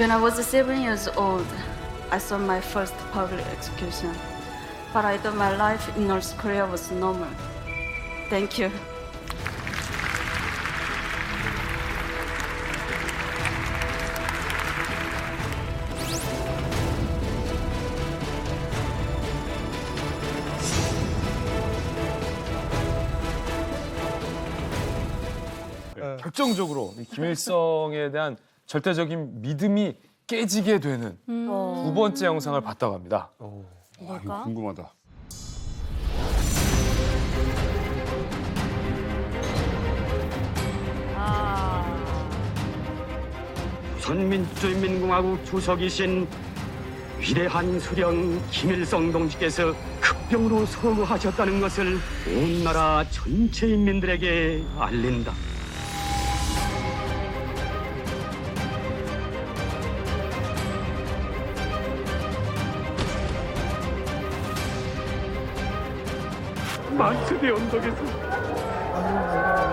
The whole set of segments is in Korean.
When I was 7 years old, I saw my first public execution. But I thought my life in North Korea was normal. Thank you. 결정적으로 이 김일성에 대한 절대적인 믿음이 깨지게 되는 두 번째 영상을 봤다고 합니다. 이거 궁금하다. 조선민주주의민공화국 주석이신 위대한 수령 김일성 동지께서 급병으로 서거하셨다는 것을 온 나라 전체 인민들에게 알린다. 만수대 언덕에서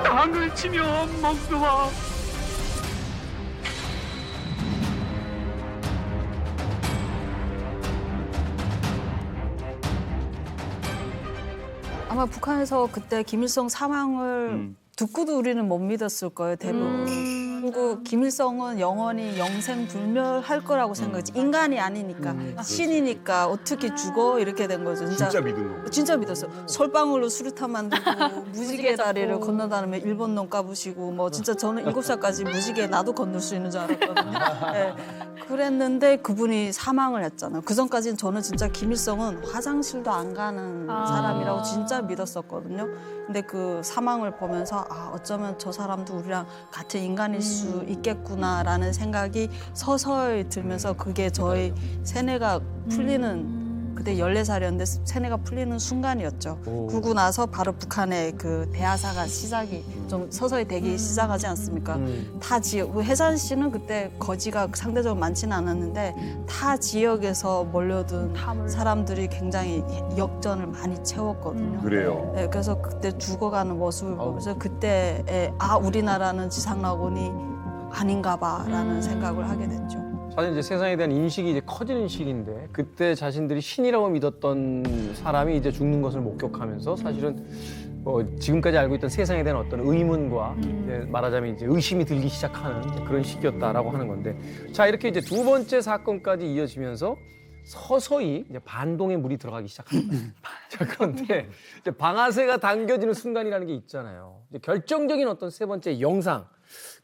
땅을 치며 먹노와 아마 북한에서 그때 김일성 사망을 듣고도 우리는 못 믿었을 거예요, 대부분. 그리고 김일성은 영원히 영생불멸할 거라고 생각했지. 인간이 아니니까, 신이니까 어떻게 죽어? 이렇게 된 거죠. 진짜 믿은 거. 진짜 믿었어요. 솔방울로 수류탄 만들고 무지개 다리를 건너다니며 일본 놈 까부시고 뭐 진짜 저는 7살까지 무지개 나도 건널 수 있는 줄 알았거든요. 네. 그랬는데 그분이 사망을 했잖아요. 그 전까지는 저는 진짜 김일성은 화장실도 안 가는 사람이라고 진짜 믿었었거든요. 근데 그 사망을 보면서 아 어쩌면 저 사람도 우리랑 같은 인간일 수 있겠구나라는 생각이 서서히 들면서 그게 저희 세뇌가 풀리는 그때 14살이었는데 세뇌가 풀리는 순간이었죠. 그러고 나서 바로 북한의 그 대하사가 시작이 좀 서서히 되기 시작하지 않습니까? 타 지역, 해산시는 그때 거지가 상대적으로 많지는 않았는데 타 지역에서 몰려든 사람들이 굉장히 역전을 많이 채웠거든요. 그래요. 네, 그래서 그때 죽어가는 모습을 보면서 그때 아 우리나라는 지상낙원이 아닌가 봐라는 생각을 하게 됐죠. 사실 이제 세상에 대한 인식이 이제 커지는 시기인데 그때 자신들이 신이라고 믿었던 사람이 이제 죽는 것을 목격하면서 사실은 지금까지 알고 있던 세상에 대한 어떤 의문과 이제 말하자면 이제 의심이 들기 시작하는 이제 그런 시기였다라고 하는 건데 자 이렇게 이제 두 번째 사건까지 이어지면서 서서히 이제 반동의 물이 들어가기 시작합니다. 자 그런데 이제 방아쇠가 당겨지는 순간이라는 게 있잖아요. 이제 결정적인 어떤 세 번째 영상.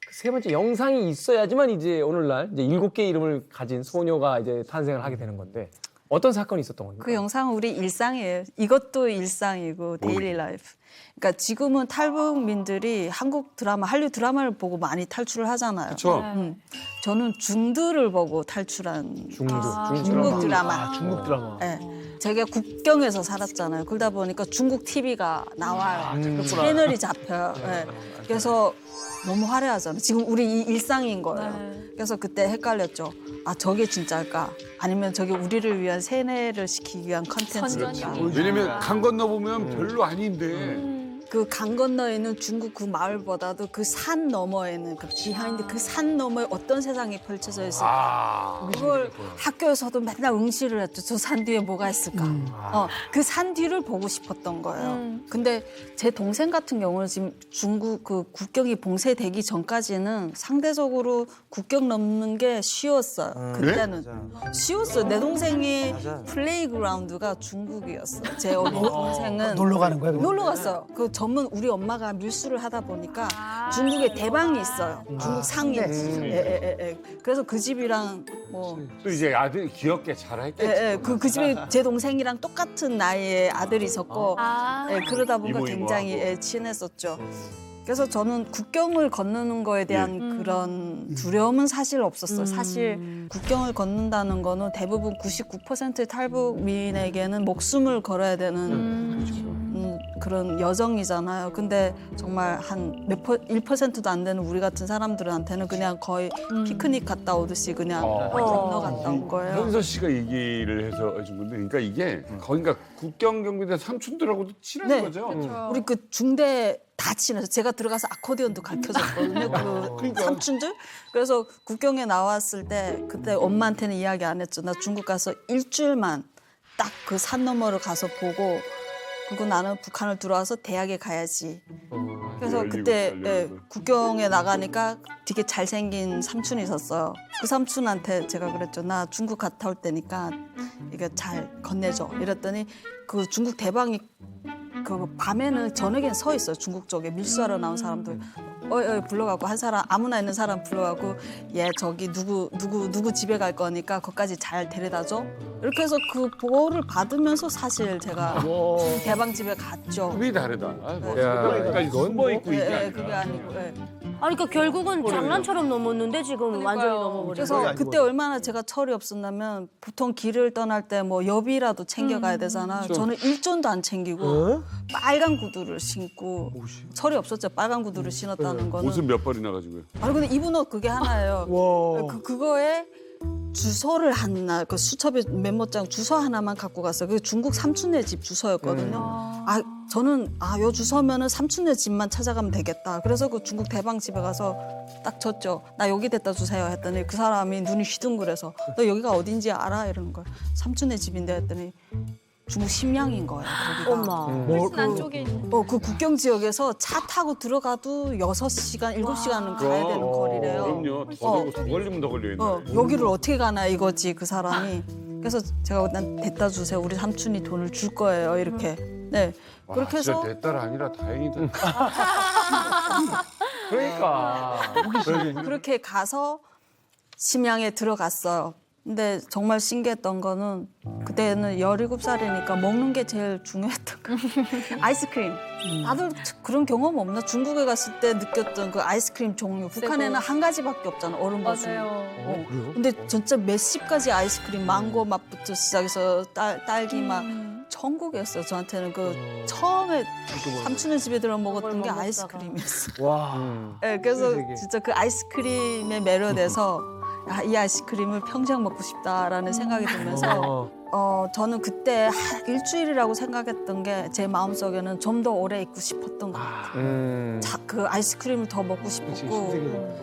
그 세 번째 영상이 있어야지만 이제 오늘날 이제 7개의 이름을 가진 소녀가 이제 탄생을 하게 되는 건데 어떤 사건이 있었던 겁니까? 그 영상은 우리 일상이에요. 이것도 일상이고 데일리 라이프. 그러니까 지금은 탈북민들이 한국 드라마, 한류 드라마를 보고 많이 탈출을 하잖아요. 그렇죠. 저는 중드를 보고 탈출한 중국 드라마. 중국 드라마. 네. 제가 국경에서 살았잖아요. 그러다 보니까 중국 TV가 나와요. 채널이 잡혀요. 네. 그래서 너무 화려하잖아요. 지금 우리 이 일상인 거예요. 그래서 그때 헷갈렸죠. 아 저게 진짜일까? 아니면 저게 우리를 위한 세뇌를 시키기 위한 컨텐츠일까? 왜냐면 강 건너 보면 별로 아닌데. 그 강 건너에 있는 중국 그 마을보다도 그 산 너머에는 그 비하인드 그 산 너머에 어떤 세상이 펼쳐져 있을까? 그걸 학교에서도 맨날 응시를 했죠. 저 산 뒤에 뭐가 있을까? 그 산 뒤를 보고 싶었던 거예요. 근데 제 동생 같은 경우는 지금 중국 그 국경이 봉쇄되기 전까지는 상대적으로 국경 넘는 게 쉬웠어요. 그때는 쉬웠어요. 내 동생이 플레이그라운드가 중국이었어요. 제 어린 동생은 놀러 가는 거야? 놀러 갔어요. 그 전문 우리 엄마가 밀수를 하다 보니까 중국에 대방이 있어요. 중국 상인. 그래서 그 집이랑 뭐 또 이제 아들 귀엽게 잘했겠지. 그 집에 제 동생이랑 똑같은 나이에 아들이 있었고 그러다 보니까 이모, 굉장히 이모하고. 친했었죠. 그래서 저는 국경을 건너는 거에 대한 그런 두려움은 사실 없었어요. 사실 국경을 건넌다는 거는 대부분 99%의 탈북민에게는 목숨을 걸어야 되는 그런 여정이잖아요. 근데 정말 한 1%도 안 되는 우리 같은 사람들한테는 그냥 거의 피크닉 갔다 오듯이 그냥 건너갔다 온 거예요. 현서 씨가 얘기를 해서 해준 건데, 그러니까 이게 거기가 국경 경비대 삼촌들하고도 친한 네. 거죠. 우리 그 중대 다 친해서 제가 들어가서 아코디언도 가르쳐줬거든요. 그 삼촌들. 그래서 국경에 나왔을 때 그때 엄마한테는 이야기 안 했죠. 나 중국 가서 일주일만 딱 그 산 너머를 가서 보고 그리고 나는 북한을 들어와서 대학에 가야지. 그래서 그때 17살 예, 국경에 나가니까 되게 잘생긴 삼촌이 있었어요. 그 삼촌한테 제가 그랬죠. 나 중국 갔다 올 때니까 이거 잘 건네줘. 이랬더니 그 중국 대방이 그 밤에는 저녁엔 서 있어요. 중국 쪽에 밀수하러 나온 사람들 불러갖고 한 사람 아무나 있는 사람 불러갖고 얘 저기 누구 집에 갈 거니까 거기까지 잘 데려다줘. 이렇게 해서 그 보호를 받으면서 사실 제가 대방 집에 갔죠. 급이 다르다. 야, 여기까지 숨어 있고 이게 아니라. 그게 아니고. 아니 그러니까 결국은 장난처럼 넘었는데 지금 완전히 넘어버린 그래서 거예요. 그때 얼마나 제가 철이 없었냐면 보통 길을 떠날 때 뭐 여비라도 챙겨가야 되잖아. 저는 일존도 안 챙기고 빨간 구두를 신고 철이 없었죠. 빨간 구두를 신었다는 거는. 옷은 몇 벌이나 가지고요. 아니 근데 입은 옷 그게 하나예요. 그거에 주소를 하나 그 수첩에 메모장 주소 하나만 갖고 갔어요. 그게 중국 삼촌네 집 주소였거든요. 저는 요 주소면은 삼촌네 집만 찾아가면 되겠다. 그래서 그 중국 대방 집에 가서 딱 줬죠. 나 여기 데려다 주세요 했더니 그 사람이 눈이 휘둥그레서 너 여기가 어딘지 알아? 이러는 거예요. 삼촌네 집인데 했더니 중국 심양인 거예요. 거기가. 어머. 안쪽에 그 국경 지역에서 차 타고 들어가도 6시간, 7시간은 가야 되는 거리래요. 그럼요. 더 걸리면 더 걸려요. 여기를 어떻게 가나 이거지 그 사람이. 그래서 제가 난 데려다 주세요. 우리 삼촌이 돈을 줄 거예요. 이렇게. 네. 그렇게 해서 내 딸 아니라 다행이다. 그러니까. 그렇게 가서 심양에 들어갔어요. 근데 정말 신기했던 거는 그때는 17살이니까 먹는 게 제일 중요했던 거. 아이스크림. 다들 그런 경험 없나? 중국에 갔을 때 느꼈던 그 아이스크림 종류. 북한에는 한 가지밖에 없잖아. 얼음 버전. 맞아요. 근데 진짜 몇십 가지 아이스크림, 망고 맛부터 시작해서 딸기 맛. 천국이었어요. 저한테는 그 처음에 삼촌네 집에 들어 먹었던 게 먹었다가. 아이스크림이었어요. 와. 네, 그래서 세계. 진짜 그 아이스크림에 매료돼서 이 아이스크림을 평생 먹고 싶다라는 생각이 들면서 저는 그때 일주일이라고 생각했던 게 제 마음속에는 좀 더 오래 있고 싶었던 것 같아요. 그 아이스크림을 더 먹고 싶었고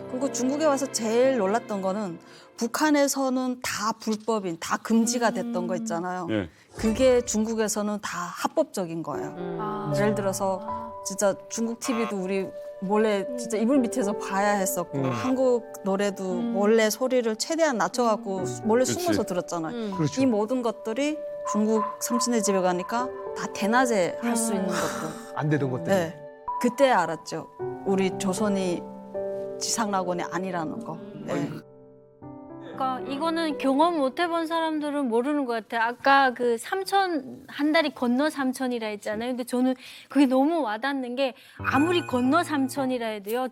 그리고 중국에 와서 제일 놀랐던 거는 북한에서는 다 불법인, 다 금지가 됐던 거 있잖아요. 네. 그게 중국에서는 다 합법적인 거예요. 예를 들어서 진짜 중국 TV도 우리 몰래 진짜 이불 밑에서 봐야 했었고 한국 노래도 몰래 소리를 최대한 낮춰갖고 몰래 숨어서 들었잖아요. 이 모든 것들이 중국 삼촌네 집에 가니까 다 대낮에 할 수 있는 것들. 안 되던 것들. 네. 그때 알았죠. 우리 조선이 지상낙원이 아니라는 거. 네. 그러니까 이거는 경험 못 해본 사람들은 모르는 것 같아요. 아까 그 삼천 한 다리 건너 삼천이라 했잖아요. 근데 저는 그게 너무 와닿는 게 아무리 건너 삼천이라 해도요.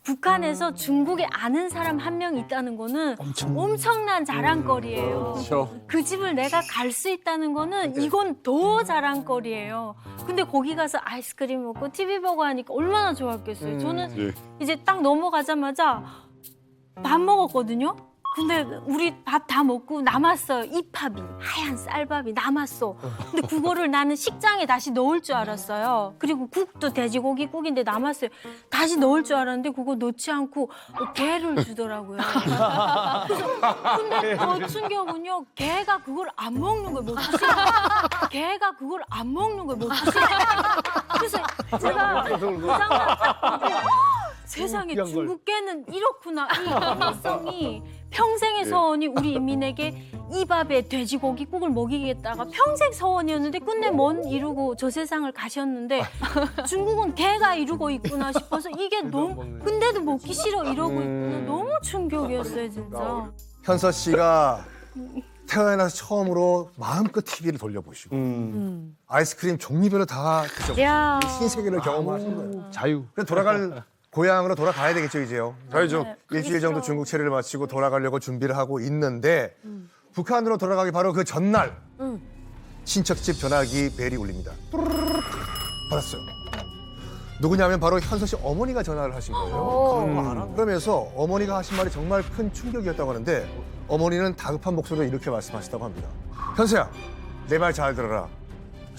북한에서 중국에 아는 사람 한 명 있다는 거는 엄청난 자랑거리예요. 그렇죠. 그 집을 내가 갈 수 있다는 거는 이건 더 자랑거리예요. 근데 거기 가서 아이스크림 먹고 TV 보고 하니까 얼마나 좋았겠어요. 저는 네. 이제 딱 넘어가자마자 밥 먹었거든요. 근데 우리 밥 다 먹고 남았어요. 이밥이 하얀 쌀밥이 남았어. 근데 그거를 나는 식장에 다시 넣을 줄 알았어요. 그리고 국도 돼지고기 국인데 남았어요. 다시 넣을 줄 알았는데 그거 넣지 않고 게를 주더라고요. 근데 더 충격은요. 게가 그걸 안 먹는 거예요. 못 드시는 게가 그걸 안 먹는 거예요. 못 드시는 그래서 제가 그 장면 딱 보고 세상에 중국 게는 이렇구나. 이 인성이 평생의 서원이 우리 인민에게 이 밥에 돼지고기 국을 먹이겠다가 평생 서원이었는데 끝내 먼 이루고 저 세상을 가셨는데 중국은 개가 이루고 있구나 싶어서 이게 너무 근데도 먹기 싫어 이러고 있구나. 너무 충격이었어요 진짜. 현서 씨가 태어나서 처음으로 마음껏 TV를 돌려보시고 아이스크림 종류별로 다 드셔보시고 야. 신세계를 경험하신 거예요. 자유. 그럼 돌아갈 고향으로 돌아가야 되겠죠 이제요. 가야죠. 일주일 정도 중국 체류를 마치고 돌아가려고 준비를 하고 있는데 북한으로 돌아가기 바로 그 전날 친척집 전화기 벨이 울립니다. 뚜루루룩 받았어요. 누구냐면 바로 현서 씨 어머니가 전화를 하신 거예요. 그러면서 어머니가 하신 말이 정말 큰 충격이었다고 하는데 어머니는 다급한 목소리로 이렇게 말씀하셨다고 합니다. 현서야, 내 말 잘 들어라.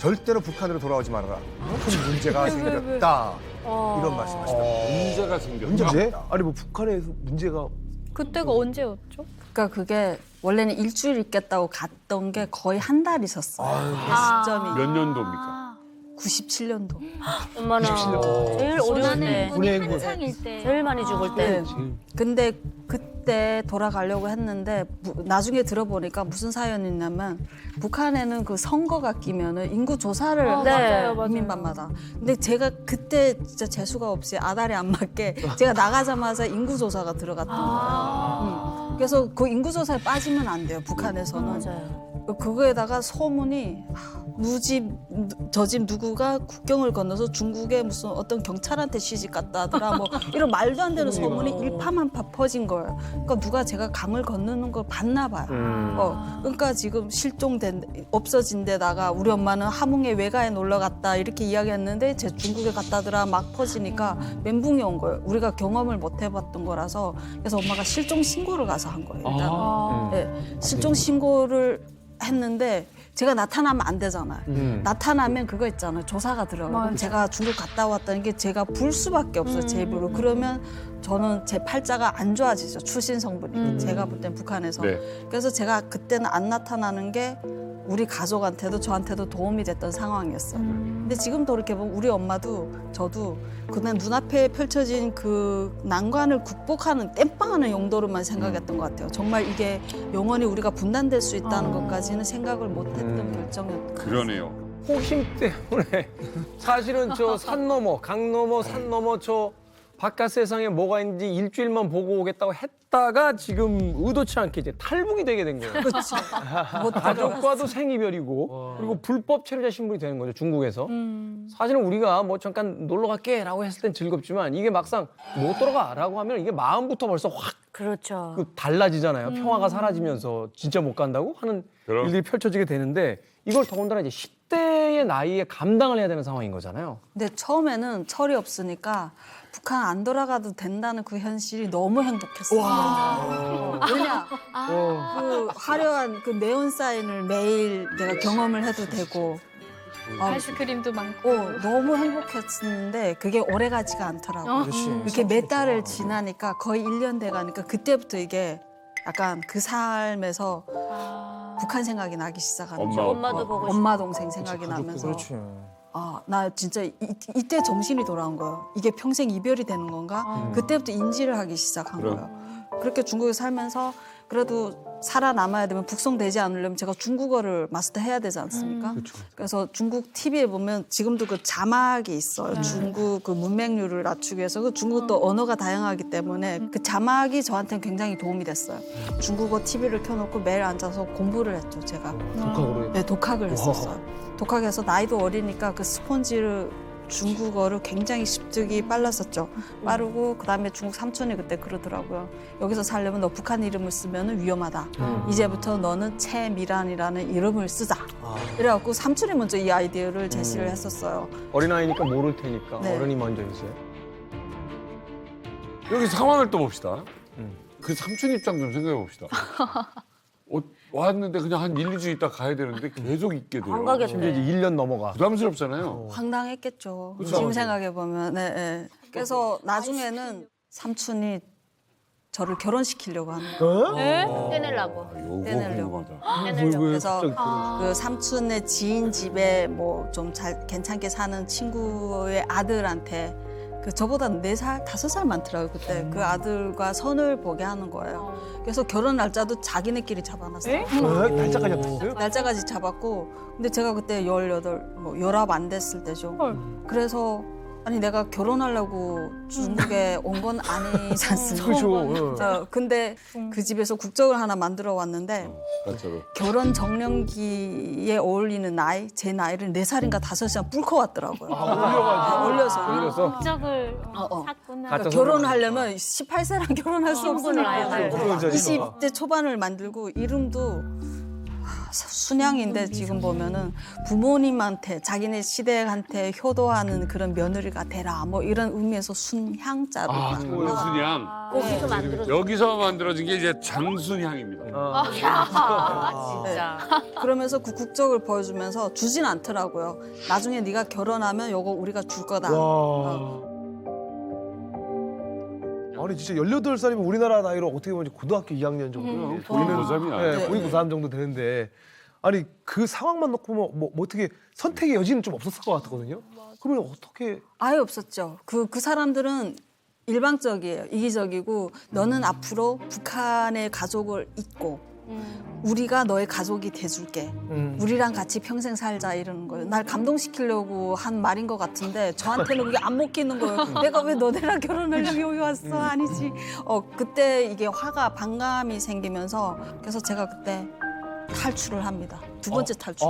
절대로 북한으로 돌아오지 말아라. 큰 문제가 생겼다. 이런 말씀하시더라고요. 문제가 생겼다. 문제? 아니 뭐 북한에서 문제가 그때가 언제였죠? 그러니까 그게 원래는 일주일 있겠다고 갔던 게 거의 한 달 있었어요. 그 시점이 몇 년도입니까? 97년도. 얼마나 제일 어려울 때, 분이 한창일 때. 제일 많이 죽을 때. 근데 그때 돌아가려고 했는데 나중에 들어보니까 무슨 사연이냐면 북한에는 그 선거가 끼면은 인구 조사를 맞아요, 맞아요. 인민반마다. 근데 제가 그때 진짜 재수가 없이 아다리 안 맞게 제가 나가자마자 인구 조사가 들어갔던 거예요. 그래서 그 인구 조사에 빠지면 안 돼요. 북한에서는. 맞아요. 그거에다가 소문이 저 집 누구가 국경을 건너서 중국에 무슨 어떤 경찰한테 시집 갔다 하더라 뭐 이런 말도 안 되는 소문이 일파만파 퍼진 거예요. 그러니까 누가 제가 강을 건너는 걸 봤나 봐요. 그러니까 지금 없어진 데다가 우리 엄마는 함흥에 외가에 놀러 갔다 이렇게 이야기했는데 제 중국에 갔다더라 막 퍼지니까 멘붕이 온 거예요. 우리가 경험을 못 해봤던 거라서. 그래서 엄마가 실종 신고를 가서 한 거예요. 일단은. 네, 실종 신고를 했는데 제가 나타나면 안 되잖아요. 나타나면 그거 있잖아요. 조사가 들어가요. 그럼 제가 중국 갔다 왔다는 게 제가 볼 수밖에 없어요. 제 입으로. 그러면 저는 제 팔자가 안 좋아지죠. 출신 성분이. 제가 볼 땐 북한에서. 네. 그래서 제가 그때는 안 나타나는 게 우리 가족한테도 저한테도 도움이 됐던 상황이었어요. 근데 지금 돌이켜보면 우리 엄마도 저도 그날 눈앞에 펼쳐진 그 난관을 극복하는 땜빵하는 용도로만 생각했던 것 같아요. 정말 이게 영원히 우리가 분단될 수 있다는 것까지는 생각을 못했던 결정이었던 것 같아요. 그러네요. 호심 때문에 사실은 저 산 넘어, 강 넘어, 산 넘어 저 바깥 세상에 뭐가 있는지 일주일만 보고 오겠다고 했다가 지금 의도치 않게 이제 탈북이 되게 된 거예요. 그렇죠. 가족과도 생이별이고 그리고 불법 체류자 신분이 되는 거죠, 중국에서. 사실은 우리가 뭐 잠깐 놀러 갈게라고 했을 땐 즐겁지만 이게 막상 못 들어가라고 하면 이게 마음부터 벌써 확 그렇죠. 달라지잖아요. 평화가 사라지면서 진짜 못 간다고 하는 그럼. 일들이 펼쳐지게 되는데 이걸 더군다나 이제 10대의 나이에 감당을 해야 되는 상황인 거잖아요. 근데 처음에는 철이 없으니까 북한 안 돌아가도 된다는 그 현실이 너무 행복했어요. 왜냐, 그 화려한 그 네온 사인을 매일 내가 경험을 해도 되고 아이스크림도 많고. 너무 행복했는데 그게 오래가지가 않더라고요. 이렇게 몇 달을 지나니까 거의 1년 돼가니까 그때부터 이게 약간 그 삶에서 북한 생각이 나기 시작하는 거예요. 엄마도 보고 싶고. 엄마 동생 생각이 나면서 나 진짜 이때 정신이 돌아온 거예요. 이게 평생 이별이 되는 건가? 그때부터 인지를 하기 시작한 그럼. 거예요. 그렇게 중국에 살면서 그래도 살아남아야 되면 북송되지 않으려면 제가 중국어를 마스터해야 되지 않습니까? 그래서 중국 TV에 보면 지금도 그 자막이 있어요. 중국 그 문맹률을 낮추기 위해서. 그 중국도 언어가 다양하기 때문에 그 자막이 저한테는 굉장히 도움이 됐어요. 중국어 TV를 켜놓고 매일 앉아서 공부를 했죠, 제가. 독학으로. 네, 독학을 했었어요. 독학해서 나이도 어리니까 그 스폰지를 중국어를 굉장히 습득이 빨랐었죠. 빠르고 그다음에 중국 삼촌이 그때 그러더라고요. 여기서 살려면 너 북한 이름을 쓰면 위험하다. 이제부터 너는 채미란이라는 이름을 쓰자. 그래갖고 삼촌이 먼저 이 아이디어를 제시를 했었어요. 어린아이니까 모를 테니까 네. 어른이 먼저 이제. 여기 상황을 또 봅시다. 그 삼촌 입장 좀 생각해 봅시다. 왔는데 그냥 한 1, 2주 있다 가야 되는데 계속 있게 돼요. 안 가겠네. 심지어 이제 1년 넘어가. 부담스럽잖아요. 황당했겠죠. 그쵸? 지금 생각해보면. 네, 네. 그래서 나중에는 삼촌이 저를 결혼시키려고 하는 거예요. 떼내려고. 요거 떼내려고. 궁금하다. 떼내려고. 그래서 그 삼촌의 지인 집에 뭐 좀 잘 괜찮게 사는 친구의 아들한테 그 저보다 4살, 5살 많더라고요, 그때. 그 아들과 선을 보게 하는 거예요. 그래서 결혼 날짜도 자기네끼리 잡아놨어요. 날짜까지 잡혔어요? 날짜까지 잡았고, 근데 제가 그때 18, 뭐 19 안 됐을 때죠. 그래서 아니 내가 결혼하려고 중국에 온 건 아니지 않습니까? 그렇죠. 근데 그 집에서 국적을 하나 만들어 왔는데 가짜로. 결혼 정년기에 어울리는 나이, 제 나이를 4살인가 5살 뿔커 왔더라고요. 올려서. 국적을 어. 샀구나. 가짜 결혼을 하려면 18세랑 결혼할 수 신분을 아예 없으니까 가지고. 20대 초반을 만들고 이름도 순양인데 지금 보면은 부모님한테 자기네 시댁한테 효도하는 그런 며느리가 되라 뭐 이런 의미에서 순향자로 순양. 거기서 만들어서. 여기서 만들어진 게 이제 장순향입니다. 진짜. 그러면서 그 국적을 보여주면서 주진 않더라고요. 나중에 네가 결혼하면 요거 우리가 줄 거다. 아니 진짜 18살이면 우리나라 나이로 어떻게 보면 고등학교 2학년 정도 보이는 고3이야. 네, 보이는 고3 정도 되는데 아니 그 상황만 놓고 뭐 어떻게 선택의 여지는 좀 없었을 것 같거든요. 그러면 어떻게 아예 없었죠. 그 사람들은 일방적이에요. 이기적이고 너는 앞으로 북한의 가족을 잊고 우리가 너의 가족이 돼줄게. 우리랑 같이 평생 살자 이러는 거예요. 날 감동시키려고 한 말인 것 같은데 저한테는 그게 안 먹히는 거예요. 내가 왜 너네랑 결혼하려고 여기 왔어? 아니지. 그때 이게 화가 반감이 생기면서 그래서 제가 그때 탈출을 합니다. 두 번째 탈출.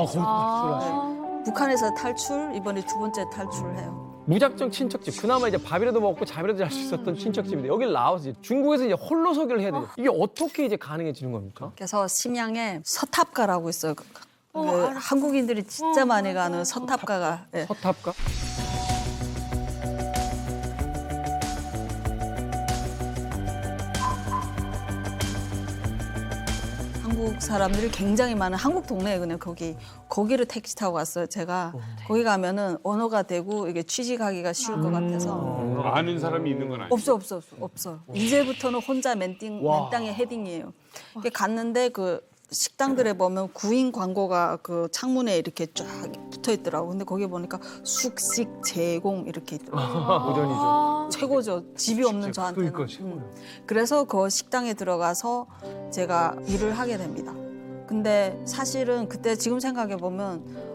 북한에서 탈출, 이번에 두 번째 탈출을 해요. 무작정 친척집. 그나마 이제 밥이라도 먹고 잠이라도 잘 수 있었던 친척집인데 여기를 나와서 이제 중국에서 이제 홀로서기를 해야 되죠. 이게 어떻게 이제 가능해지는 겁니까? 그래서 심양에 서탑가라고 있어요. 한국인들이 진짜 많이 가는 서탑가가. 예. 서탑가? 한국 사람들이 굉장히 많은 한국 동네에 그냥 거기를 택시 타고 갔어요. 제가 거기 가면은 언어가 되고 이게 취직하기가 쉬울 것 같아서 아는 사람이 있는 건 아니죠. 없어요. 이제부터는 혼자 맨땅에 헤딩이에요. 이렇게 갔는데 그 식당들에 보면 구인 광고가 그 창문에 이렇게 쫙 붙어 있더라고. 근데 거기 보니까 숙식 제공 이렇게 있더라고. 도전이죠. 최고죠. 집이 없는 저한테는. 그래서 그 식당에 들어가서 제가 일을 하게 됩니다. 근데 사실은 그때 지금 생각해 보면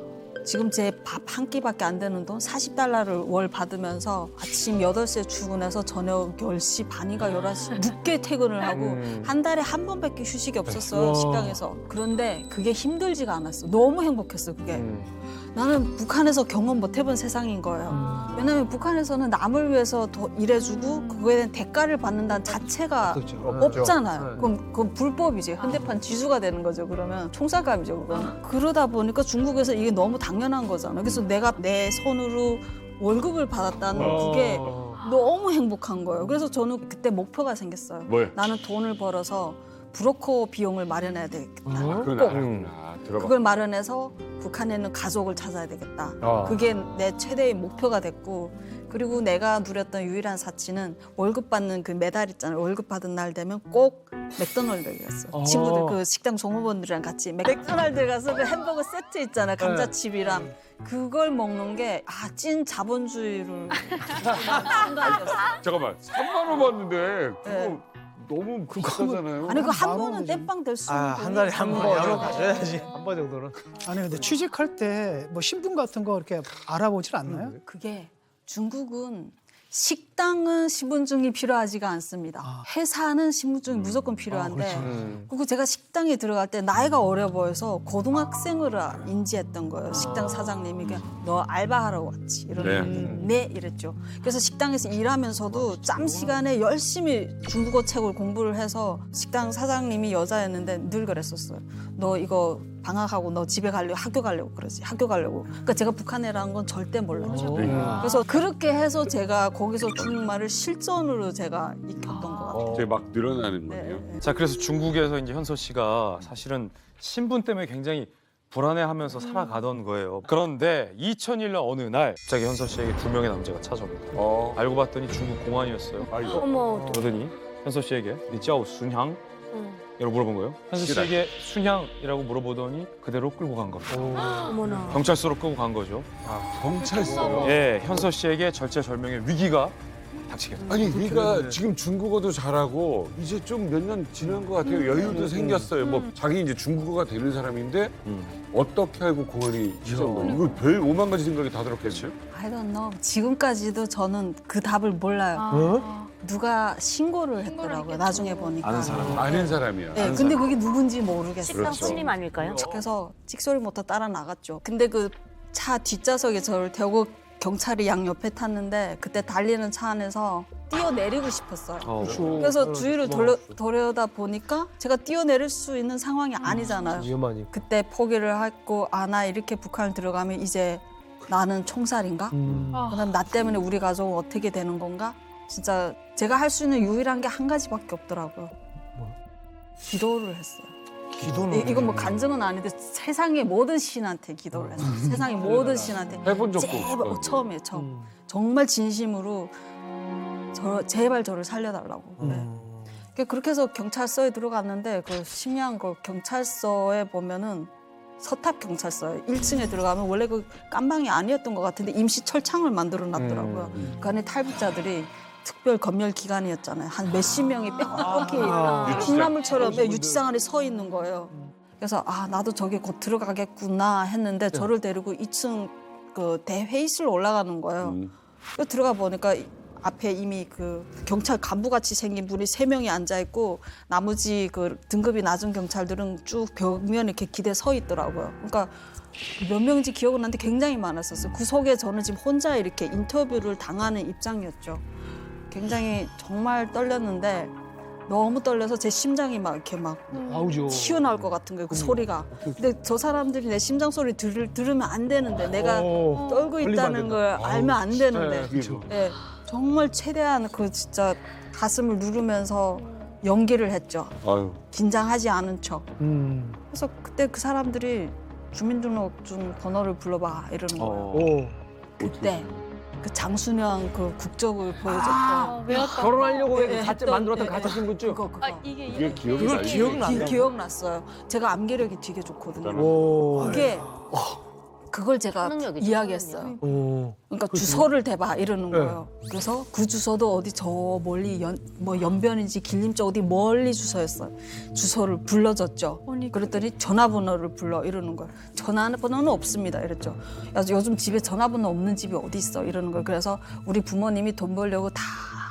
지금 제 밥 한 끼밖에 안 되는 돈 40달러를 월 받으면서 아침 8시에 출근해서 저녁 10시 반인가 11시 늦게 퇴근을 하고 한 달에 한 번밖에 휴식이 없었어요. 식당에서. 그런데 그게 힘들지가 않았어. 너무 행복했어 그게. 나는 북한에서 경험 못 해본 세상인 거예요. 왜냐하면 북한에서는 남을 위해서 더 일해주고 그거에 대한 대가를 받는다는 자체가 없잖아요. 그럼 그건 불법이지. 현대판 지수가 되는 거죠. 그러면 총살감이죠. 그건. 그러다 보니까 중국에서 이게 너무 당연한 거잖아요. 그래서 내가 내 손으로 월급을 받았다는 그게 너무 행복한 거예요. 그래서 저는 그때 목표가 생겼어요. 뭐요? 나는 돈을 벌어서 브로커 비용을 마련해야 되겠다. 그건 알았구나. 들어봐. 그걸 마련해서 북한에 있는 가족을 찾아야 되겠다. 그게 내 최대의 목표가 됐고 그리고 내가 누렸던 유일한 사치는 월급 받는 그 매달 있잖아요. 월급 받은 날 되면 꼭 맥도날드에 갔어요. 친구들 그 식당 종업원들이랑 같이 맥도날드에 가서 그 햄버거 세트 있잖아요. 감자칩이랑 그걸 먹는 게 찐 자본주의를 생각이었어요. 잠깐만 3만 원 받는데 그거 너무 비싸잖아요. 아니 그 한 번은 땜빵 될 수 있는 한 달에 한 번 여러 가져야지. 한 번 정도는. 아니 근데 취직할 때 뭐 신분 같은 거 이렇게 알아보질 않나요? 그게 중국은 식당은 신분증이 필요하지가 않습니다. 회사는 신분증이 무조건 필요한데 그리고 제가 식당에 들어갈 때 나이가 어려 보여서 고등학생으로 인지했던 거예요. 식당 사장님이 그냥 너 알바하러 왔지 이러는데 네 이랬죠. 그래서 식당에서 일하면서도 짬 시간에 열심히 중국어 책을 공부를 해서 식당 사장님이 여자였는데 늘 그랬었어요. 너 이거 방학하고 너 집에 가려고 학교 가려고 그러지. 학교 가려고. 그러니까 제가 북한애라는 건 절대 몰랐죠. 그래서 그렇게 해서 제가 거기서 중국말을 실전으로 제가 익혔던 것 같아요. 이제 막 늘어나는 거예요. 자, 그래서 중국에서 이제 현서 씨가 사실은 신분 때문에 굉장히 불안해하면서 살아가던 거예요. 그런데 2001년 어느 날 갑자기 현서 씨에게 2명의 남자가 찾아옵니다. 알고 봤더니 중국 공안이었어요. 어머. 그러더니 현서 씨에게 니짜오 순향? 이라고 물어본 거예요. 현서 씨에게 순향이라고 물어보더니 그대로 끌고 간 겁니다. 어머나. 경찰서로 끌고 간 거죠. 경찰서요? 예, 현서 씨에게 절체절명의 위기가 닥치게 됩니다. 아니 그러니까 지금 중국어도 잘하고 이제 좀 몇 년 지난 것 같아요. 여유도 생겼어요. 뭐 자기 이제 중국어가 되는 사람인데 어떻게 알고 공안이 시작한 이거 별 오만 가지 생각이 다 들었겠죠? I don't know. 지금까지도 저는 그 답을 몰라요. 누가 신고를 했더라고요. 나중에 보니까. 아는 사람이야. 네, 근데 그게 누군지 모르겠어요. 식당 손님 아닐까요? 그래서 찍소리 못하 따라 나갔죠. 근데 그 차 뒷좌석에 저를 태우고 경찰이 양 옆에 탔는데 그때 달리는 차 안에서 뛰어내리고 싶었어요. 그래서 주위를 돌려다 보니까 제가 뛰어내릴 수 있는 상황이 아니잖아요. 위험하니. 그때 포기를 했고 나 이렇게 북한을 들어가면 이제 나는 총살인가? 그다음 나 때문에 우리 가족은 어떻게 되는 건가? 진짜 제가 할 수 있는 유일한 게 한 가지밖에 없더라고요. 기도를 했어요. 기도는 이건 뭐 간증은 아닌데 세상의 모든 신한테 기도를 했어요. 세상의 모든 신한테 해본 적도 제발 없어. 처음이에요. 정말 진심으로 제발 저를 살려달라고. 네. 그렇게 해서 경찰서에 들어갔는데 그 심양 그 경찰서에 보면은 서탑 경찰서에 1층에 들어가면 원래 그 깜방이 아니었던 것 같은데 임시 철창을 만들어 놨더라고요. 그 안에 탈북자들이 특별 검열 기간이었잖아요. 한 몇십 명이 빽빽히 콩나물처럼 유치장 안에 서 있는 거예요. 그래서 나도 저기 곧 들어가겠구나 했는데 저를 데리고 2층 그 대회의실로 올라가는 거예요. 들어가 보니까 앞에 이미 그 경찰 간부같이 생긴 분이 3명이 앉아 있고 나머지 그 등급이 낮은 경찰들은 쭉 벽면 이렇게 기대 서 있더라고요. 그러니까 몇 명인지 기억은 나는데 굉장히 많았었어요. 그 속에 저는 지금 혼자 이렇게 인터뷰를 당하는 입장이었죠. 굉장히 정말 떨렸는데 너무 떨려서 제 심장이 막 이렇게 막 아우죠. 튀어나올 것 같은 거예요. 그 소리가. 근데 저 사람들이 내 심장 소리 들으면 안 되는데 내가 떨고 있다는 걸 알면 안 되는데 예, 정말 최대한 그 진짜 가슴을 누르면서 연기를 했죠. 아유. 긴장하지 않은 척. 그래서 그때 그 사람들이 주민등록증 번호를 불러봐 이러는 거예요. 그때 그 장순영 그 국적을 보여줬던 결혼하려고 예, 가짜 했던, 만들었던 예, 가짜 신분증. 그거. 이게 기억이 그걸 나지. 기억나요? 기억났어요. 제가 암기력이 되게 좋거든요. 오. 그게 그걸 제가 초능력이 이야기했어요. 오. 그러니까 주소를 대봐 이러는 거예요. 그래서 그 주소도 어디 저 멀리 뭐 연변인지 길림자 어디 멀리 주소였어요. 주소를 불러줬죠. 그랬더니 전화번호를 불러 이러는 거예요. 전화번호는 없습니다. 이랬죠. 야, 요즘 집에 전화번호 없는 집이 어디 있어 이러는 거예요. 그래서 우리 부모님이 돈 벌려고 다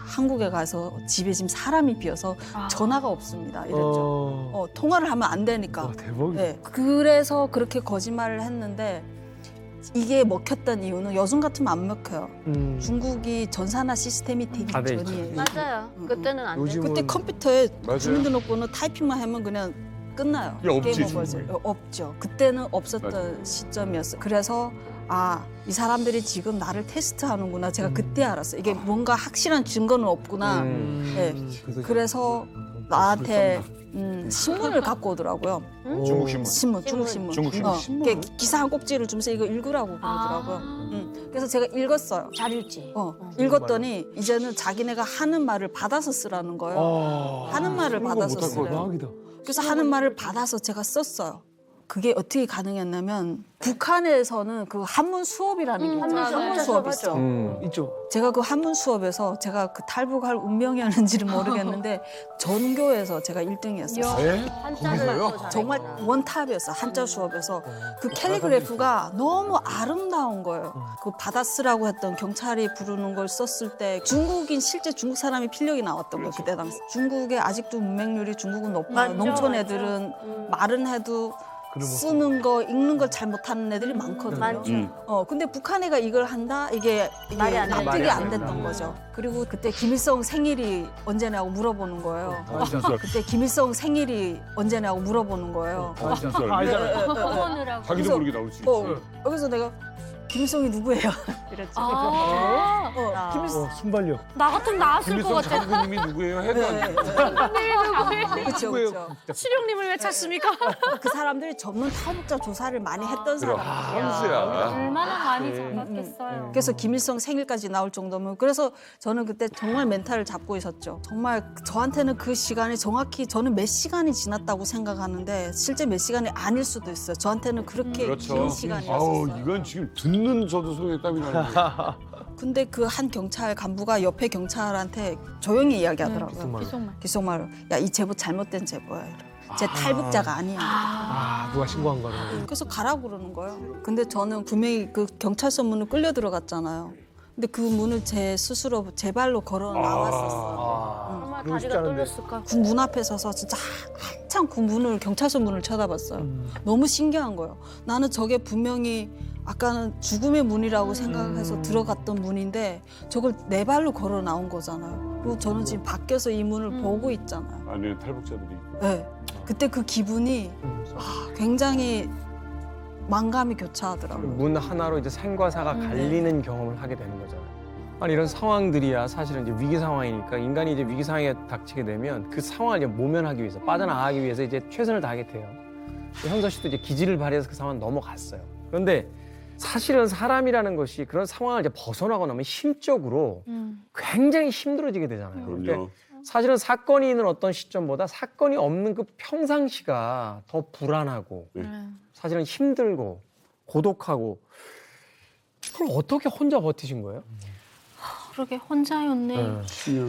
한국에 가서 집에 지금 사람이 비어서 전화가 없습니다. 이랬죠. 통화를 하면 안 되니까. 대박이다. 네. 그래서 그렇게 거짓말을 했는데 이게 먹혔던 이유는 요즘 같으면 안 먹혀요. 중국이 전산화 시스템이 되기 다 돼 있죠. 전이에요. 맞아요. 그때는 안 돼. 요즘은 그때 컴퓨터에 맞아요. 주민등록번호 타이핑만 하면 그냥 끝나요. 이게 없지, 게임 오버지. 없죠. 그때는 없었던 시점이었어요. 그래서 이 사람들이 지금 나를 테스트하는구나. 제가 그때 알았어요. 이게 뭔가 확실한 증거는 없구나. 네. 그래서 나한테 신문을 갖고 오더라고요. 중국 신문. 중국 신문. 중국 신문. 이렇게 기사 한 꼭지를 주면서 이거 읽으라고 그러더라고요. 그래서 제가 읽었어요. 잘 읽지. 읽었더니 이제는 자기네가 하는 말을 받아서 쓰라는 거예요. 하는 말을 받아서 쓰래요. 대박이다. 그래서 하는 말을 받아서 제가 썼어요. 그게 어떻게 가능했냐면 북한에서는 그 한문 수업이라는 게 있잖아요. 한문 수업이 있어. 있죠. 제가 그 한문 수업에서 제가 그 탈북할 운명이었는지는 모르겠는데 전교에서 제가 1등이었어요. 네? 한자를 또 잘했구나. 정말 원탑이었어요. 한자 수업에서. 그 캘리그래프가 너무 아름다운 거예요. 그 받아쓰라고 했던 경찰이 부르는 걸 썼을 때 중국인 실제 중국 사람이 필력이 나왔던 거예요. 그때 당시. 중국에 아직도 문맹률이 중국은 높아요. 농촌 애들은 말은 해도 쓰는 거, 읽는 걸 잘 못하는 애들이 많거든요. 많죠. 근데 북한 애가 이걸 한다? 이게 말이 안 납득이 된다. 안 됐던 거죠. 그리고 그때 김일성 생일이 언제냐고 물어보는 거예요. 그때 김일성 생일이 언제냐고 물어보는 거예요. 먹으느라고. 자기도 모르게 나올 수 있지. 여기서 내가 김일성이 누구예요? 이랬죠. 김일성. 순발력. 나 같으면 나왔을 것 김일성 같아. 장군님이 누구예요? 해도 안 돼. 그렇죠, 그렇죠. 수령님을 왜 찾습니까? 그 사람들이 전문 탈북자 조사를 많이 했던 그럼 사람들이에요. 선수야. 얼마나 많이 잡았겠어요. 그래서 김일성 생일까지 나올 정도면 그래서 저는 그때 정말 멘탈을 잡고 있었죠. 정말 저한테는 그 시간이 정확히 저는 몇 시간이 지났다고 생각하는데 실제 몇 시간이 아닐 수도 있어요. 저한테는 그렇게 그렇죠. 긴 시간이었어요. 아우 이건 지금 듣는 저도 손에 땀이 나는데. 근데 그 한 경찰 간부가 옆에 경찰한테 조용히 이야기하더라고요. 기속말로. 야, 이 제보 잘못된 제보야. 제 탈북자가 아니야. 누가 신고한 거는. 그래서 가라고 그러는 거예요. 근데 저는 분명히 그 경찰서 문을 끌려 들어갔잖아요. 근데 그 문을 제 스스로 제 발로 걸어 나왔었어요. 정말 그러고 싶지 다리가 않은데. 떨렸을까? 군 문 앞에 서서 진짜 한참 그 문을 경찰서 문을 쳐다봤어요. 너무 신기한 거예요. 나는 저게 분명히 아까는 죽음의 문이라고 생각해서 들어갔던 문인데 저걸 내 발로 걸어 나온 거잖아요. 그리고 저는 지금 밖에서 이 문을 보고 있잖아요. 안에 탈북자들이. 네. 그때 그 기분이 굉장히 만감이 교차하더라고요. 문 하나로 이제 생과 사가 갈리는 경험을 하게 되는 거잖아요. 아니 이런 상황들이야 사실은 이제 위기 상황이니까 인간이 이제 위기 상황에 닥치게 되면 그 상황을 이제 모면하기 위해서 빠져나가기 위해서 이제 최선을 다하게 돼요. 현서 씨도 이제 기지를 발휘해서 그 상황을 넘어갔어요. 그런데 사실은 사람이라는 것이 그런 상황을 이제 벗어나고 나면 힘적으로 굉장히 힘들어지게 되잖아요. 그럼요. 그러니까 사실은 사건이 있는 어떤 시점보다 사건이 없는 그 평상시가 더 불안하고 사실은 힘들고 고독하고 그걸 어떻게 혼자 버티신 거예요? 그러게 혼자였네.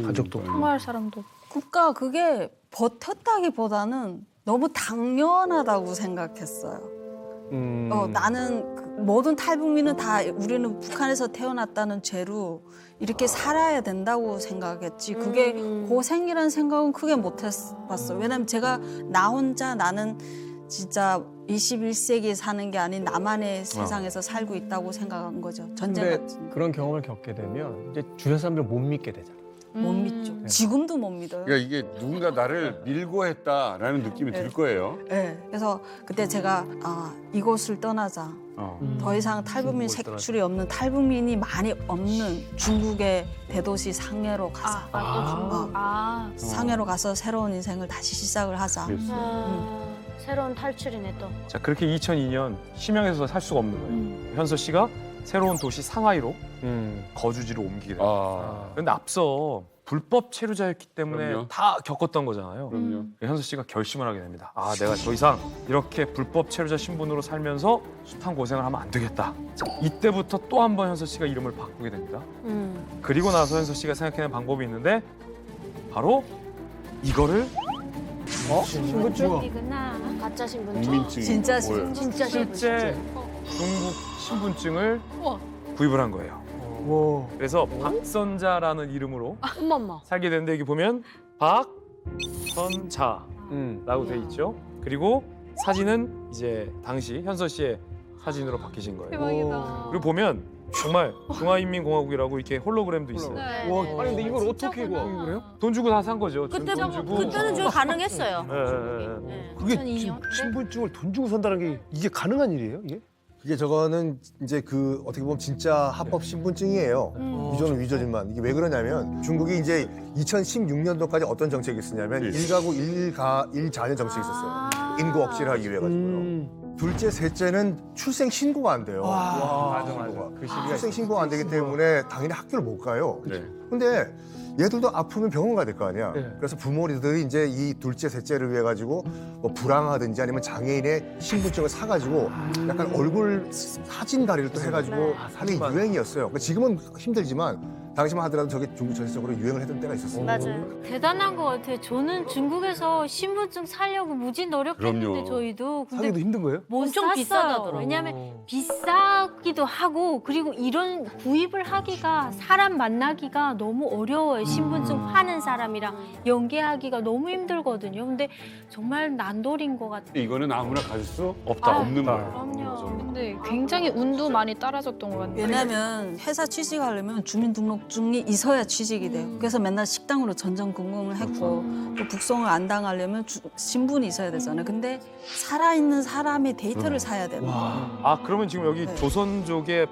가족도 통화할 사람도. 그러니까 그게 버텼다기보다는 너무 당연하다고 생각했어요. 나는 모든 탈북민은 다 우리는 북한에서 태어났다는 죄로 이렇게 살아야 된다고 생각했지. 그게 고생이라는 생각은 크게 못 해봤어요. 왜냐면 제가 나 혼자 나는 진짜 21세기에 사는 게 아닌 나만의 세상에서 살고 있다고 생각한 거죠. 전쟁 근데 같은. 그런 경험을 겪게 되면 이제 주변 사람들 못 믿게 되잖아요. 못 믿죠. 지금도 못 믿어요. 그러니까 이게 누군가 나를 밀고 했다라는 느낌이 들 거예요. 네. 그래서 그때 제가 이곳을 떠나자. 더 이상 탈북민 색출이 없는 탈북민이 많이 없는 중국의 대도시 상해로 가자. 상해로 가서 새로운 인생을 다시 시작을 하자. 새로운 탈출이네 또. 자, 그렇게 2002년 심양에서 살 수가 없는 거예요. 현서 씨가 새로운 도시 상하이로 거주지로 옮기게 됩니다. 그런데 앞서 불법 체류자였기 때문에 그럼요. 다 겪었던 거잖아요. 그럼요. 현서 씨가 결심을 하게 됩니다. 내가 더 이상 이렇게 불법 체류자 신분으로 살면서 숱한 고생을 하면 안 되겠다. 자, 이때부터 또 한 번 현서 씨가 이름을 바꾸게 됩니다. 그리고 나서 현서 씨가 생각해낸 방법이 있는데 바로 이거를 신분증이구나. 가짜 신분증. 국민증. 진짜 뭐예요? 진짜 실제 중국 신분증을 구입을 한 거예요. 그래서 박선자라는 이름으로 어머머. 살게 되는데 여기 보면 박선자라고 돼 있죠. 그리고 사진은 이제 당시 현서 씨의 사진으로 바뀌신 거예요. 대박이다. 그리고 보면 정말 중화인민공화국이라고 이렇게 홀로그램도 있어요. 와, 아니 근데 이걸 어떻게 그래요? 돈 주고 다 산 거죠. 돈 주고. 그때는 좀 가능했어요. 그게 2002년? 지금 신분증을 돈 주고 산다는 게 이게 가능한 일이에요? 이게? 그게 저거는 이제 그 어떻게 보면 진짜 합법 신분증이에요. 위조는 위조지만 이게 왜 그러냐면 중국이 이제 2016년도까지 어떤 정책이 있었냐면 일가구 일자녀 정책이 있었어요. 인구 억제를 하기 위해 가지고요. 둘째, 셋째는 출생 신고가 안 돼요. 맞아. 출생 신고가 안 되기 때문에 당연히 학교를 못 가요. 네. 근데 얘들도 아프면 병원 가야 될 거 아니야. 네. 그래서 부모들이 이제 이 둘째, 셋째를 위해 가지고 뭐 불황하든지 아니면 장애인의 신분증을 사가지고 약간 얼굴 사진 다리를 또 해가지고 하는 유행이었어요. 그러니까 지금은 힘들지만 당시만 하더라도 저게 중국 전체적으로 유행을 했던 때가 있었어요. 맞아요. 대단한 것 같아요. 저는 중국에서 신분증 사려고 무지 노력했는데 그럼요. 저희도 근데 사기도 힘든 거예요? 못 엄청 샀어요. 비싸다더라고요. 왜냐하면 비싸기도 하고 그리고 이런 구입을 하기가 사람 만나기가 너무 어려워요. 신분증 파는 사람이랑 연계하기가 너무 힘들거든요. 근데 정말 난돌인 것 같아요. 이거는 아무나 가질 수 없다. 없는 거예요. 그럼요. 근데 굉장히 운도 많이 따라졌던 것 같아요. 왜냐면 회사 취직하려면 주민등록증이 있어야 취직이 돼요. 그래서 맨날 식당으로 전전긍긍을 했고 또 북송을 안 당하려면 신분이 있어야 되잖아요. 근데 살아있는 사람의 데이터를 사야 되는 거예요. 그러면 지금 여기 네. 조선족의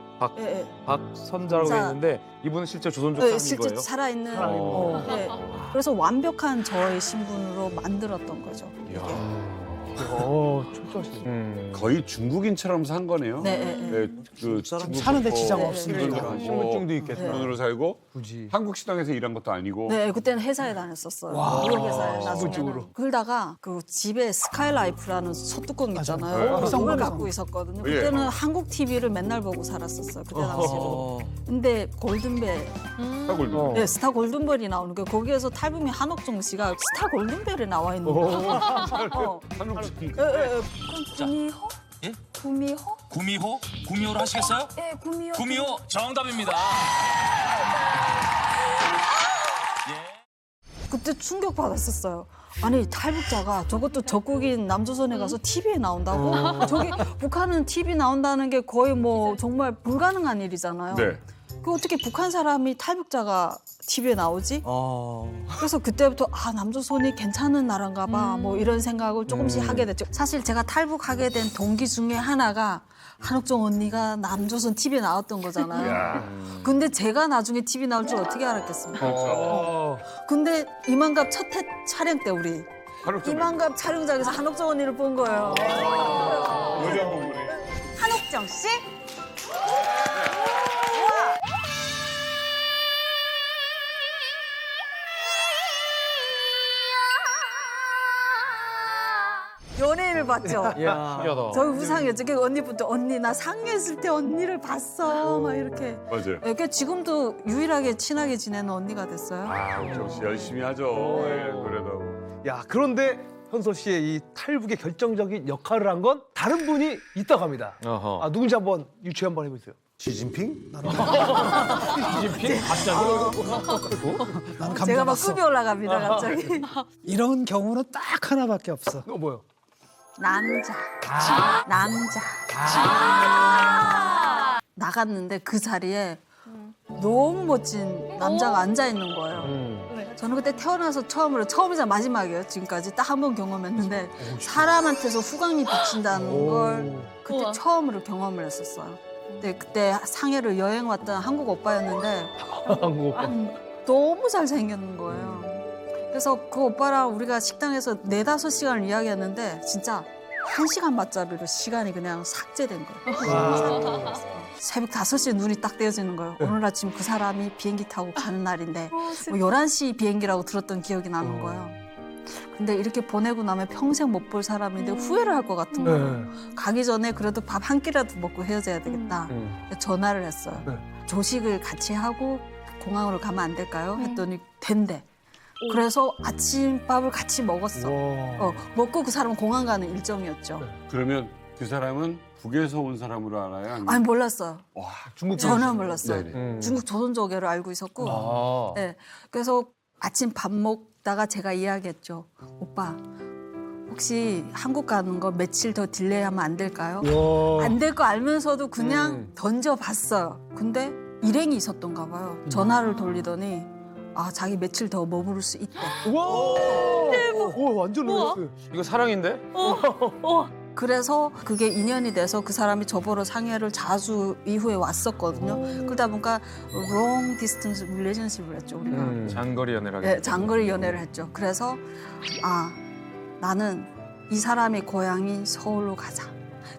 박선자라고 돼 있는데 이분은 실제 조선족 사람인 실제 거예요? 살아있는. 어. 네. 그래서 완벽한 저의 신분으로 만들었던 거죠. 촌철하시네. 거의 중국인처럼 산 거네요. 네. 그 사는데 지장 없으니까. 신분증도 있겠다. 돈으로 살고 굳이. 한국 식당에서 일한 것도 아니고. 네, 그때는 회사에 다녔었어요. 무역 회사에 나중에는. 신분증으로. 그러다가 그 집에 스카이라이프라는 소뚜껑 있잖아요. 네. 그걸 갖고 있었거든요. 예. 그때는 한국 TV를 맨날 보고 살았었어요. 그때 당시로. 근데 골든벨, 사골도. 네, 스타 골든벨이 나오는 거예요. 거기에서 탈북민 한옥종 씨가 스타 골든벨에 나와 있는 거예요. 한국 그럼 구미호? 예? 구미호? 구미호? 구미호로 하시겠어요? 네, 구미호. 구미호 정답입니다. 그때 충격 받았었어요. 아니 탈북자가 저것도 적국인 남조선에 가서 TV에 나온다고? 저기 북한은 TV 나온다는 게 거의 뭐 정말 불가능한 일이잖아요. 네. 그 어떻게 북한 사람이 탈북자가 TV에 나오지? 그래서 그때부터 아 남조선이 괜찮은 나라인가 봐 뭐 이런 생각을 조금씩 하게 됐죠. 사실 제가 탈북하게 된 동기 중에 하나가 한옥정 언니가 남조선 TV에 나왔던 거잖아요. 근데 제가 나중에 TV 나올 줄 어떻게 알았겠습니까? 근데 이만갑 첫 회 촬영 때 우리 이만갑 촬영장에서 한옥정 언니를 본 거예요. 한옥정 씨? 연예인을 봤죠. 신기하다. 저희 우상이었죠. 그 언니부터 언니 나 상했을 때 언니를 봤어. 막 이렇게. 맞아요. 그 지금도 유일하게 친하게 지내는 언니가 됐어요. 아, 역시 열심히 하죠. 예, 그래도. 야, 그런데 현서 씨의 이 탈북의 결정적인 역할을 한 건 다른 분이 있다고 합니다. 어허. 아, 누군지 한번 유추 한번 해보세요. 시진핑? 시진핑? 갑자기? 나는 감동 제가 막 받았어. 급이 올라갑니다, 갑자기. 이런 경우는 딱 하나밖에 없어. 뭐요? 남자. 남자. 나갔는데 그 자리에 너무 멋진 남자가 앉아 있는 거예요. 저는 그때 태어나서 처음이자 마지막이에요. 지금까지 딱 한 번 경험했는데 사람한테서 후광이 비친다는 걸 그때 처음으로 경험을 했었어요. 근데 그때 상해를 여행 왔던 한국 오빠였는데 한국 오빠. 너무 잘생겼는 거예요. 그래서 그 오빠랑 우리가 식당에서 4-5시간을 이야기했는데 진짜 1시간 맞잡이로 시간이 그냥 삭제된 거예요. 새벽 5시에 눈이 딱 떼어지는 거예요. 오늘 아침 그 사람이 비행기 타고 가는 날인데 뭐 11시 비행기라고 들었던 기억이 나는 거예요. 근데 이렇게 보내고 나면 평생 못 볼 사람인데 후회를 할 것 같은 거예요. 가기 전에 그래도 밥 한 끼라도 먹고 헤어져야 되겠다. 전화를 했어요. 조식을 같이 하고 공항으로 가면 안 될까요? 했더니 된대. 그래서 아침밥을 같이 먹었어. 먹고 그 사람은 공항 가는 일정이었죠. 그러면 그 사람은 북에서 온 사람으로 알아요? 아니면? 아니 몰랐어요. 와, 중국 전혀 몰랐어요. 네네. 중국 조선족으로 알고 있었고. 네. 그래서 아침 밥 먹다가 제가 이야기했죠. 오빠 혹시 한국 가는 거 며칠 더 딜레이하면 안 될까요? 안 될 거 알면서도 그냥 던져봤어요. 근데 일행이 있었던가 봐요. 전화를 돌리더니 아 자기 며칠 더 머무를 수 있대. 대박. 오, 완전 놀랐어요. 이거 사랑인데? 그래서 그게 인연이 돼서 그 사람이 저보러 상해를 자주 이후에 왔었거든요. 그러다 보니까 long distance relationship을 했죠, 우리가. 장거리 연애를 하게 네, 장거리 연애를 했죠. 그래서 아 나는 이 사람의 고향인 서울로 가자.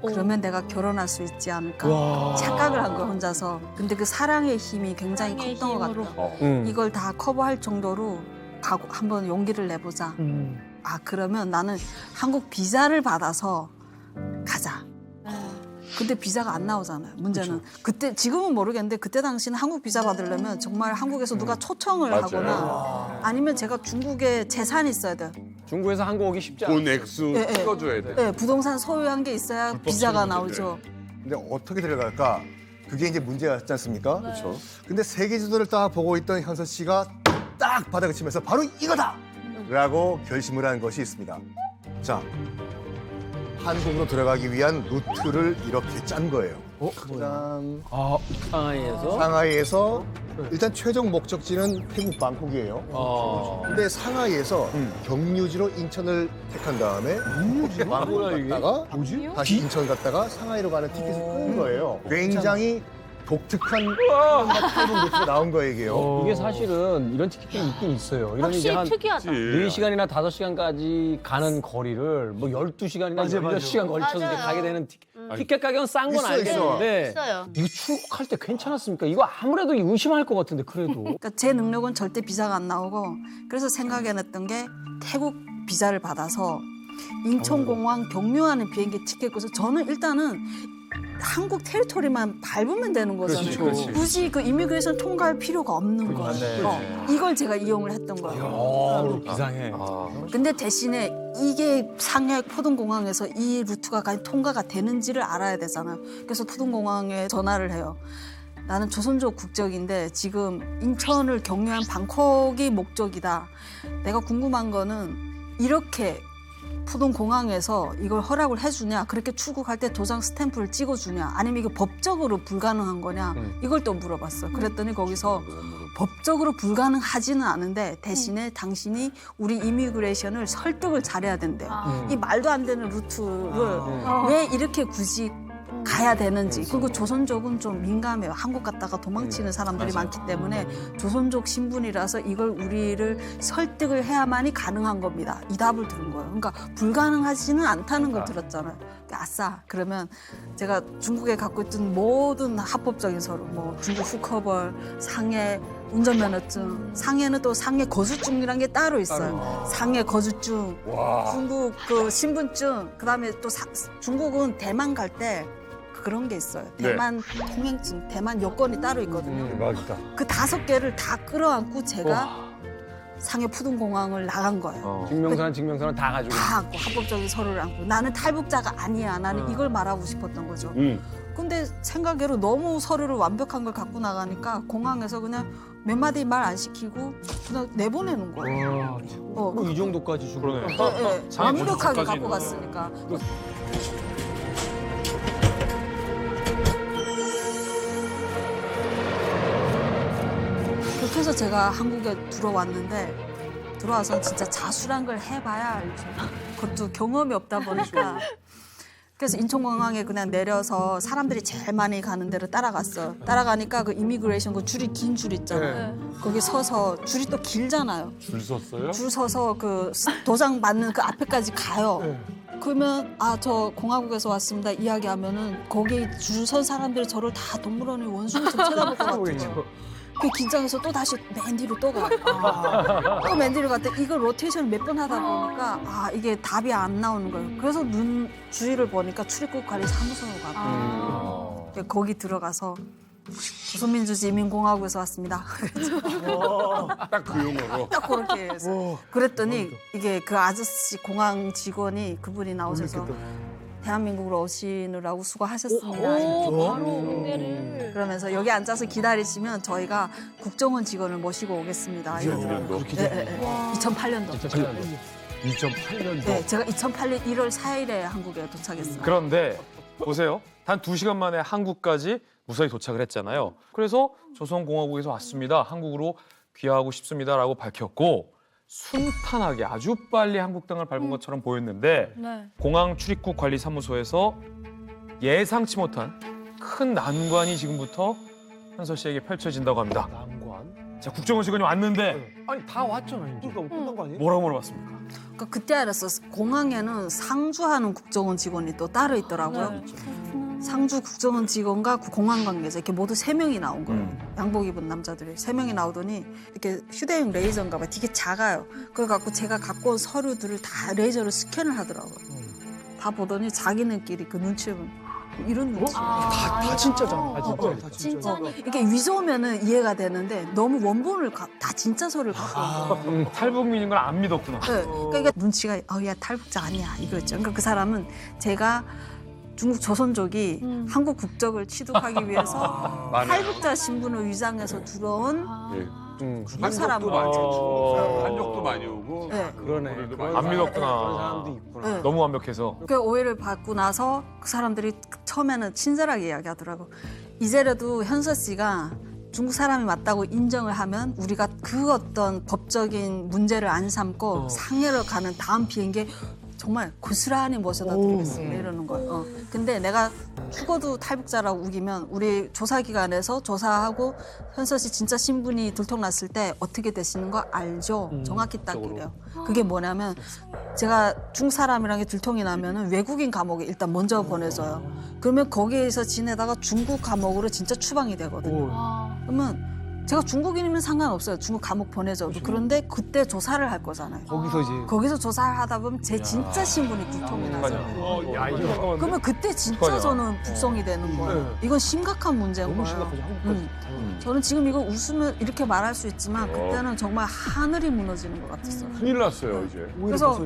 그러면 내가 결혼할 수 있지 않을까 착각을 한 거야 혼자서. 근데 그 사랑의 힘이 굉장히 컸던 것 같아요. 이걸 다 커버할 정도로 가고 한번 용기를 내보자. 아 그러면 나는 한국 비자를 받아서 가자. 근데 비자가 안 나오잖아요. 문제는 그때 지금은 모르겠는데 그때 당시는 한국 비자 받으려면 정말 한국에서 누가 초청을 하거나 아니면 제가 중국에 재산이 있어야 돼요. 중국에서 한국 오기 쉽지 않아요. 돈 액수 찍어줘야 돼. 네, 부동산 소유한 게 있어야 비자가 나오죠. 근데 어떻게 들어갈까? 그게 이제 문제였지 않습니까? 그렇죠. 근데 세계 지도를 딱 보고 있던 현서 씨가 딱 바닥을 치면서 바로 이거다! 라고 결심을 한 것이 있습니다. 자, 한국으로 들어가기 위한 루트를 이렇게 짠 거예요. 일단 상하이에서 상하이에서 일단 최종 목적지는 태국 방콕이에요. 근데 상하이에서 경유지로 인천을 택한 다음에 방콕 갔다가 다시 인천 갔다가 상하이로 가는 티켓을 끊은 거예요. 굉장히 독특한 태국 루트가 나온 거예요, 이게요. 이게 사실은 이런 티켓이 있긴 있어요. 이런 이제 확실히 한 특이하다. 4시간이나 5시간까지 가는 거리를 뭐 12시간이나 16시간 걸쳐서 이렇게 가게 되는 티켓 가격은 싼 건 있어, 알겠는데 있어요. 이거 출국할 때 괜찮았습니까? 이거 아무래도 의심할 것 같은데 그래도. 그러니까 제 능력은 절대 비자가 안 나오고 그래서 생각해냈던 게 태국 비자를 받아서 인천공항 경유하는 비행기 티켓 그래서 저는 일단은 한국 테리토리만 밟으면 되는 거잖아요. 그렇지. 굳이 그 이미그레이션 통과할 필요가 없는 거예요. 이걸 제가 이용을 했던 거예요. 비상해. 근데 대신에 이게 상해 포동공항에서 이 루트가 통과가 되는지를 알아야 되잖아요. 그래서 포동공항에 전화를 해요. 나는 조선족 국적인데 지금 인천을 경유한 방콕이 목적이다. 내가 궁금한 거는 이렇게 푸동 공항에서 이걸 허락을 해주냐, 그렇게 출국할 때 도장 스탬프를 찍어주냐, 아니면 이게 법적으로 불가능한 거냐, 이걸 또 물어봤어. 그랬더니 거기서 법적으로 불가능하지는 않은데 대신에 당신이 우리 이미그레이션을 설득을 잘해야 된대. 이 말도 안 되는 루트를 왜 이렇게 굳이 가야 되는지. 그리고 조선족은 좀 민감해요. 한국 갔다가 도망치는 사람들이 많기 때문에 조선족 신분이라서 이걸 우리를 설득을 해야만이 가능한 겁니다. 이 답을 들은 거예요. 그러니까 불가능하지는 않다는 걸 들었잖아요. 아싸. 그러면 제가 중국에 갖고 있던 모든 합법적인 서류, 뭐 중국 후커벌, 상해, 운전면허증, 상해는 또 상해 거주증이라는 게 따로 있어요. 상해 거주증, 중국 그 신분증, 그다음에 또 중국은 대만 갈 때 그런 게 있어요. 대만 통행증, 대만 여권이 따로 있거든요. 대박이다. 그 5개를 다 끌어안고 제가 상해 푸둥공항을 나간 거예요. 증명서는 다 가지고. 다 갖고 합법적인 서류를 안고 나는 탈북자가 아니야. 나는 이걸 말하고 싶었던 거죠. 근데 생각외로 너무 서류를 완벽한 걸 갖고 나가니까 공항에서 그냥 몇 마디 말 안 시키고 그냥 내보내는 거예요. 이 정도까지 주고. 그러네. 네, 완벽하게 조사까지 갖고 있는 갔으니까. 그렇게 해서 제가 한국에 들어와서 진짜 자수란 걸 해봐야 알죠. 그것도 경험이 없다 보니까. 그래서 인천공항에 그냥 내려서 사람들이 제일 많이 가는 데로 따라갔어요. 따라가니까 그 이미그레이션 그 줄이 긴 줄 있잖아요. 거기 서서 줄이 또 길잖아요. 줄 섰어요? 줄 서서 그 도장 맞는 그 앞에까지 가요. 그러면 저 공화국에서 왔습니다 이야기하면은 거기 줄 선 사람들이 저를 다 동물원의 원숭이처럼 쳐다볼 것 같아요. 그 긴장해서 또 다시 맨 뒤로 또 가. 또 맨 뒤로 갔다. 이걸 로테이션을 몇 번 하다 보니까 이게 답이 안 나오는 거예요. 그래서 눈 주위를 보니까 출입국 관리 사무소로 가고 거기 들어가서 조선민주주의인민공화국에서 왔습니다. 딱 그 용어로. 딱 그렇게 해서. 그랬더니 이게 그 아저씨 공항 직원이 그분이 나오셔서 대한민국으로 오시느라고 수고하셨습니다. 바로 응대를. 그러면서 여기 앉아서 기다리시면 저희가 국정원 직원을 모시고 오겠습니다. 이러더라고요. 2008년도. 2008년도. 네, 제가 2008년 1월 4일에 한국에 도착했어요. 그런데 보세요. 단 2시간 만에 한국까지 무사히 도착을 했잖아요. 그래서 조선공화국에서 왔습니다. 한국으로 귀화하고 싶습니다라고 밝혔고 순탄하게 아주 빨리 한국 땅을 밟은 것처럼 보였는데 공항 출입국 관리 사무소에서 예상치 못한 큰 난관이 지금부터 현서 씨에게 펼쳐진다고 합니다. 난관? 자, 국정원 직원이 왔는데 아니 다 왔잖아요. 이제. 그러니까 끝난 거 아니에요? 뭐라고 물어봤습니까? 그러니까 그때 알았어. 공항에는 상주하는 국정원 직원이 또 따로 있더라고요. 상주 국정원 직원과 공항 관계자 이렇게 모두 3명이 나온 거예요. 양복 입은 남자들이 3명이 나오더니 이렇게 휴대용 레이저인가 봐. 되게 작아요. 그래 갖고 제가 갖고 온 서류들을 다 레이저로 스캔을 하더라고요. 다 보더니 자기네끼리 그 눈치를 이런 눈치. 다 진짜잖아. 진짜. 이게 위조면은 이해가 되는데 너무 원본을 다 진짜 서류를 갖고 온 거예요. 탈북민인 걸 안 믿었구나. 네. 그러니까 이게 눈치가 야 탈북자 아니야 이거였죠. 그러니까 그 사람은 제가 중국 조선족이 한국 국적을 취득하기 위해서 탈북자 신분을 위장해서 들어온 그 사람은 한적도 많이 오고. 네. 그러네. 안 믿었구나. 그런 사람도 있구나. 네. 너무 완벽해서. 그 오해를 받고 나서 그 사람들이 처음에는 친절하게 이야기하더라고. 이제라도 현서 씨가 중국 사람이 맞다고 인정을 하면 우리가 그 어떤 법적인 문제를 안 삼고 상해로 가는 다음 비행기에 정말 고스란히 모셔다 드리겠습니다 이러는 거예요. 근데 내가 죽어도 탈북자라고 우기면 우리 조사기관에서 조사하고 현서 씨 진짜 신분이 들통났을 때 어떻게 되시는 거 알죠? 정확히 딱 이래요. 그게 뭐냐면 제가 중국 사람이랑 게 들통이 나면은 외국인 감옥에 일단 먼저 보내줘요. 그러면 거기에서 지내다가 중국 감옥으로 진짜 추방이 되거든요. 그러면 제가 중국인이면 상관없어요. 중국 감옥 보내줘도. 그런데 그때 조사를 할 거잖아요. 거기서 조사를 하다 보면 제 진짜 신분이 들통이 나죠. 그러면 그때 진짜 저는 북송이 되는 거예요. 이건 심각한 문제인 거예요. 저는 지금 이거 웃으면 이렇게 말할 수 있지만 그때는 정말 하늘이 무너지는 것 같았어요. 큰일 났어요 이제. 그래서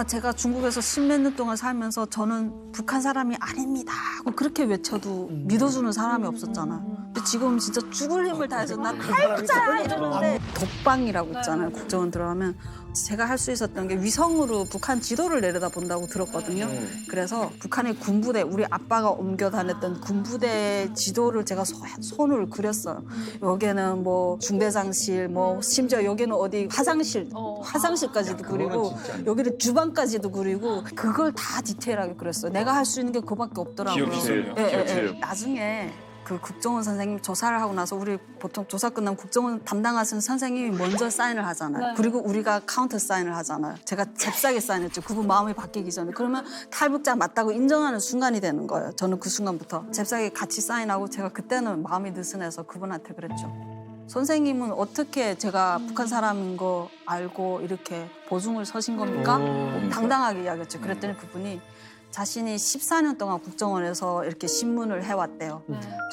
제가 중국에서 10몇 년 동안 살면서 저는 북한 사람이 아닙니다 하고 그렇게 외쳐도 믿어주는 사람이 없었잖아요. 근데 지금 진짜 죽을 힘을 다해서 나 탈북자 이러는데 독방이라고 있잖아요. 국정원 들어가면 제가 할 수 있었던 게 위성으로 북한 지도를 내려다본다고 들었거든요. 그래서 북한의 군부대, 우리 아빠가 옮겨 다녔던 군부대 지도를 제가 손으로 그렸어요. 여기는 뭐 중대장실, 뭐 심지어 여기는 어디 화장실까지도 그리고 여기는 주방까지도 그리고 그걸 다 디테일하게 그렸어요. 내가 할 수 있는 게 그밖에 없더라고요. 나중에 그 국정원 선생님 조사를 하고 나서 우리 보통 조사 끝나면 국정원 담당하시는 선생님이 먼저 사인을 하잖아요. 그리고 우리가 카운터 사인을 하잖아요. 제가 잽싸게 사인했죠. 그분 마음이 바뀌기 전에. 그러면 탈북자 맞다고 인정하는 순간이 되는 거예요. 저는 그 순간부터 잽싸게 같이 사인하고 제가 그때는 마음이 느슨해서 그분한테 그랬죠. 선생님은 어떻게 제가 북한 사람인 거 알고 이렇게 보증을 서신 겁니까? 당당하게 이야기했죠. 그랬더니 그분이 자신이 14년 동안 국정원에서 이렇게 신문을 해왔대요.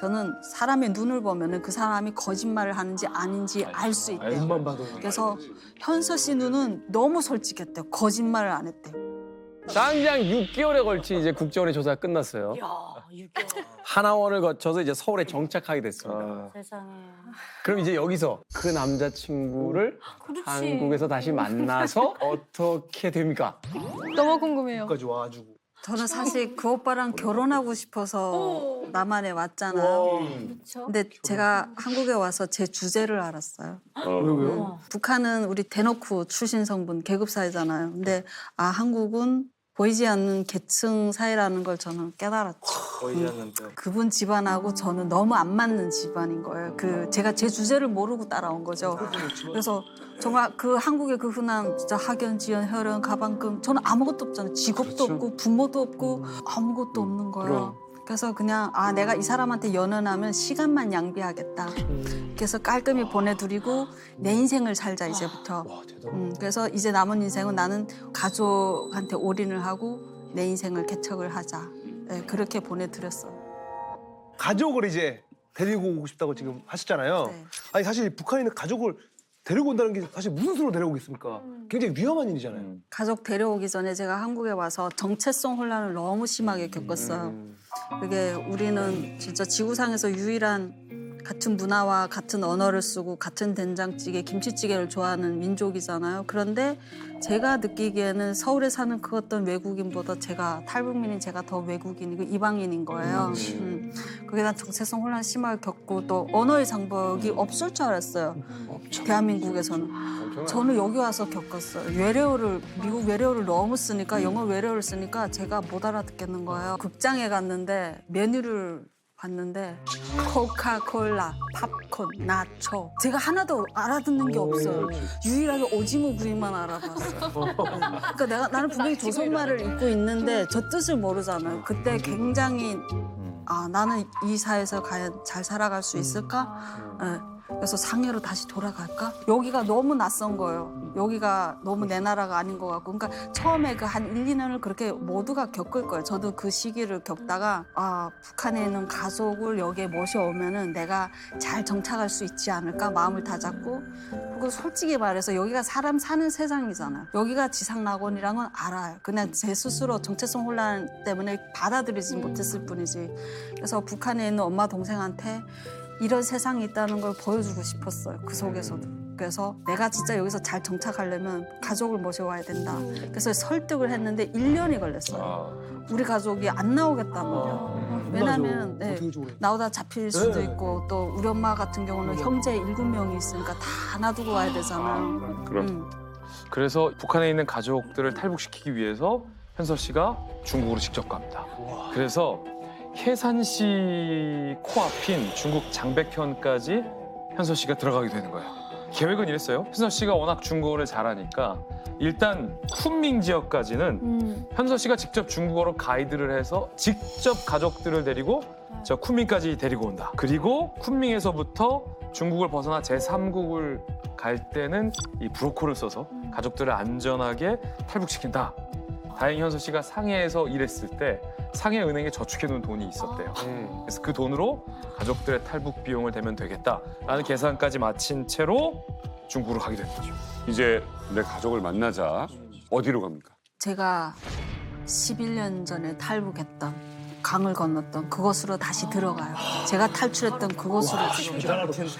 저는 사람의 눈을 보면 그 사람이 거짓말을 하는지 아닌지 알 수 있대요. 그래서 현서 씨 눈은 너무 솔직했대요. 거짓말을 안 했대요. 당장 6개월에 걸친 이제 국정원의 조사가 끝났어요. 야, 6개월. 하나원을 거쳐서 이제 서울에 정착하게 됐습니다. 세상에. 그럼 이제 여기서 그 남자친구를 한국에서 다시 만나서 어떻게 됩니까? 너무 궁금해요. 까지 와가지고. 저는 사실 그 오빠랑 결혼하고 싶어서 남한에 왔잖아요. 근데 제가 한국에 와서 제 주제를 알았어요. 왜요? 북한은 우리 대놓고 출신 성분 계급 사회잖아요. 근데 한국은 보이지 않는 계층 사회라는 걸 저는 깨달았죠. 보이지 않는데. 그분 집안하고 저는 너무 안 맞는 집안인 거예요. 제가 제 주제를 모르고 따라온 거죠. 그래서 정말 그 한국의 그 흔한 진짜 학연, 지연, 혈연, 가방금 저는 아무것도 없잖아요. 직업도 없고 부모도 없고 아무것도 없는 거예요. 그래서 그냥 내가 이 사람한테 연연하면 시간만 낭비하겠다. 그래서 깔끔히 보내드리고 내 인생을 살자 이제부터. 그래서 이제 남은 인생은 나는 가족한테 올인을 하고 내 인생을 개척을 하자. 네, 그렇게 보내드렸어요. 가족을 이제 데리고 오고 싶다고 지금 하셨잖아요. 네. 아니 사실 북한에 있는 가족을 데리고 온다는 게 사실 무슨 수로 데리고 오겠습니까? 굉장히 위험한 일이잖아요. 가족 데려오기 전에 제가 한국에 와서 정체성 혼란을 너무 심하게 겪었어요. 그게 우리는 진짜 지구상에서 유일한 같은 문화와 같은 언어를 쓰고 같은 된장찌개, 김치찌개를 좋아하는 민족이잖아요. 그런데 제가 느끼기에는 서울에 사는 그 어떤 외국인보다 탈북민인 제가 더 외국인이고 이방인인 거예요. 그게 난 정체성 혼란 심하게 겪고 또 언어의 장벽이 없을 줄 알았어요. 대한민국에서는. 저는 여기 와서 겪었어요. 미국 외래어를 너무 쓰니까 영어 외래어를 쓰니까 제가 못 알아듣겠는 거예요. 극장에 갔는데 메뉴를 봤는데 코카콜라, 팝콘, 나초 제가 하나도 알아듣는 게 없어요. 유일하게 오징어 구이만 알아봤어요. 그러니까 나는 분명히 조선말을 읽고 있는데 저 뜻을 모르잖아요. 그때 굉장히 나는 이 사회에서 과연 잘 살아갈 수 있을까? 그래서 상해로 다시 돌아갈까? 여기가 너무 낯선 거예요. 여기가 너무 내 나라가 아닌 것 같고. 그러니까 처음에 그 한 1, 2년을 그렇게 모두가 겪을 거예요. 저도 그 시기를 겪다가 북한에 있는 가족을 여기에 모셔오면은 내가 잘 정착할 수 있지 않을까 마음을 다잡고. 그리고 솔직히 말해서 여기가 사람 사는 세상이잖아요. 여기가 지상낙원이란 건 알아요. 그냥 제 스스로 정체성 혼란 때문에 받아들이지 못했을 뿐이지. 그래서 북한에 있는 엄마 동생한테 이런 세상이 있다는 걸 보여주고 싶었어요. 그 속에서도. 그래서 내가 진짜 여기서 잘 정착하려면 가족을 모셔와야 된다. 그래서 설득을 했는데 1년이 걸렸어요. 우리 가족이 안 나오겠다면요. 왜냐하면 나오다 잡힐 수도 있고 또 우리 엄마 같은 경우는 형제 7명이 있으니까 다 놔두고 와야 되잖아요. 그래서 북한에 있는 가족들을 탈북시키기 위해서 현서 씨가 중국으로 직접 갑니다. 그래서 해산시 코앞인 중국 장백현까지 현서 씨가 들어가게 되는 거예요. 계획은 이랬어요. 현서 씨가 워낙 중국어를 잘하니까 일단 쿤밍 지역까지는 현서 씨가 직접 중국어로 가이드를 해서 직접 가족들을 데리고 저 쿤밍까지 데리고 온다. 그리고 쿤밍에서부터 중국을 벗어나 제3국을 갈 때는 이 브로커를 써서 가족들을 안전하게 탈북시킨다. 다행히 현서 씨가 상해에서 일했을 때 상해은행에 저축해놓은 돈이 있었대요. 그래서 그 돈으로 가족들의 탈북 비용을 대면 되겠다라는 계산까지 마친 채로 중국으로 가게 된 거죠. 이제 내 가족을 만나자. 어디로 갑니까? 제가 11년 전에 탈북했던 강을 건넜던 그곳으로 다시 들어가요. 제가 탈출했던 그곳으로 지금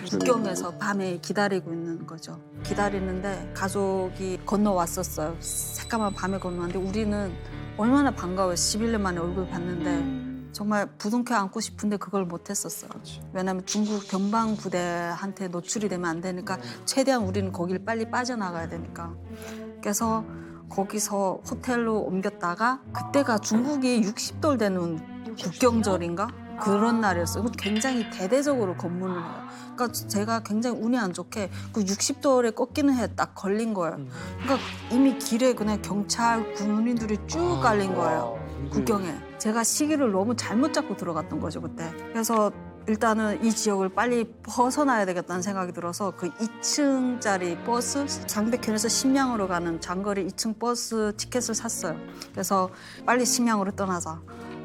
국경에서 밤에 기다리고 있는 거죠. 기다리는데 가족이 건너왔었어요. 새까만 밤에 건너왔는데 우리는 얼마나 반가워요. 11년 만에 얼굴 봤는데 정말 부둥켜 안고 싶은데 그걸 못했었어요. 왜냐하면 중국 변방 부대한테 노출이 되면 안 되니까 최대한 우리는 거길 빨리 빠져나가야 되니까. 그래서 거기서 호텔로 옮겼다가 그때가 중국이 60돌 되는 국경절인가? 그런 날이었어요. 굉장히 대대적으로 검문을 해요. 그러니까 제가 굉장히 운이 안 좋게 그 60돌에 꺾이는 해에 딱 걸린 거예요. 그러니까 이미 길에 그냥 경찰, 군인들이 쭉 깔린 거예요. 국경에. 제가 시기를 너무 잘못 잡고 들어갔던 거죠, 그때. 그래서 일단은 이 지역을 빨리 벗어나야 되겠다는 생각이 들어서 그 2층짜리 버스, 장백현에서 심양으로 가는 장거리 2층 버스 티켓을 샀어요. 그래서 빨리 심양으로 떠나자.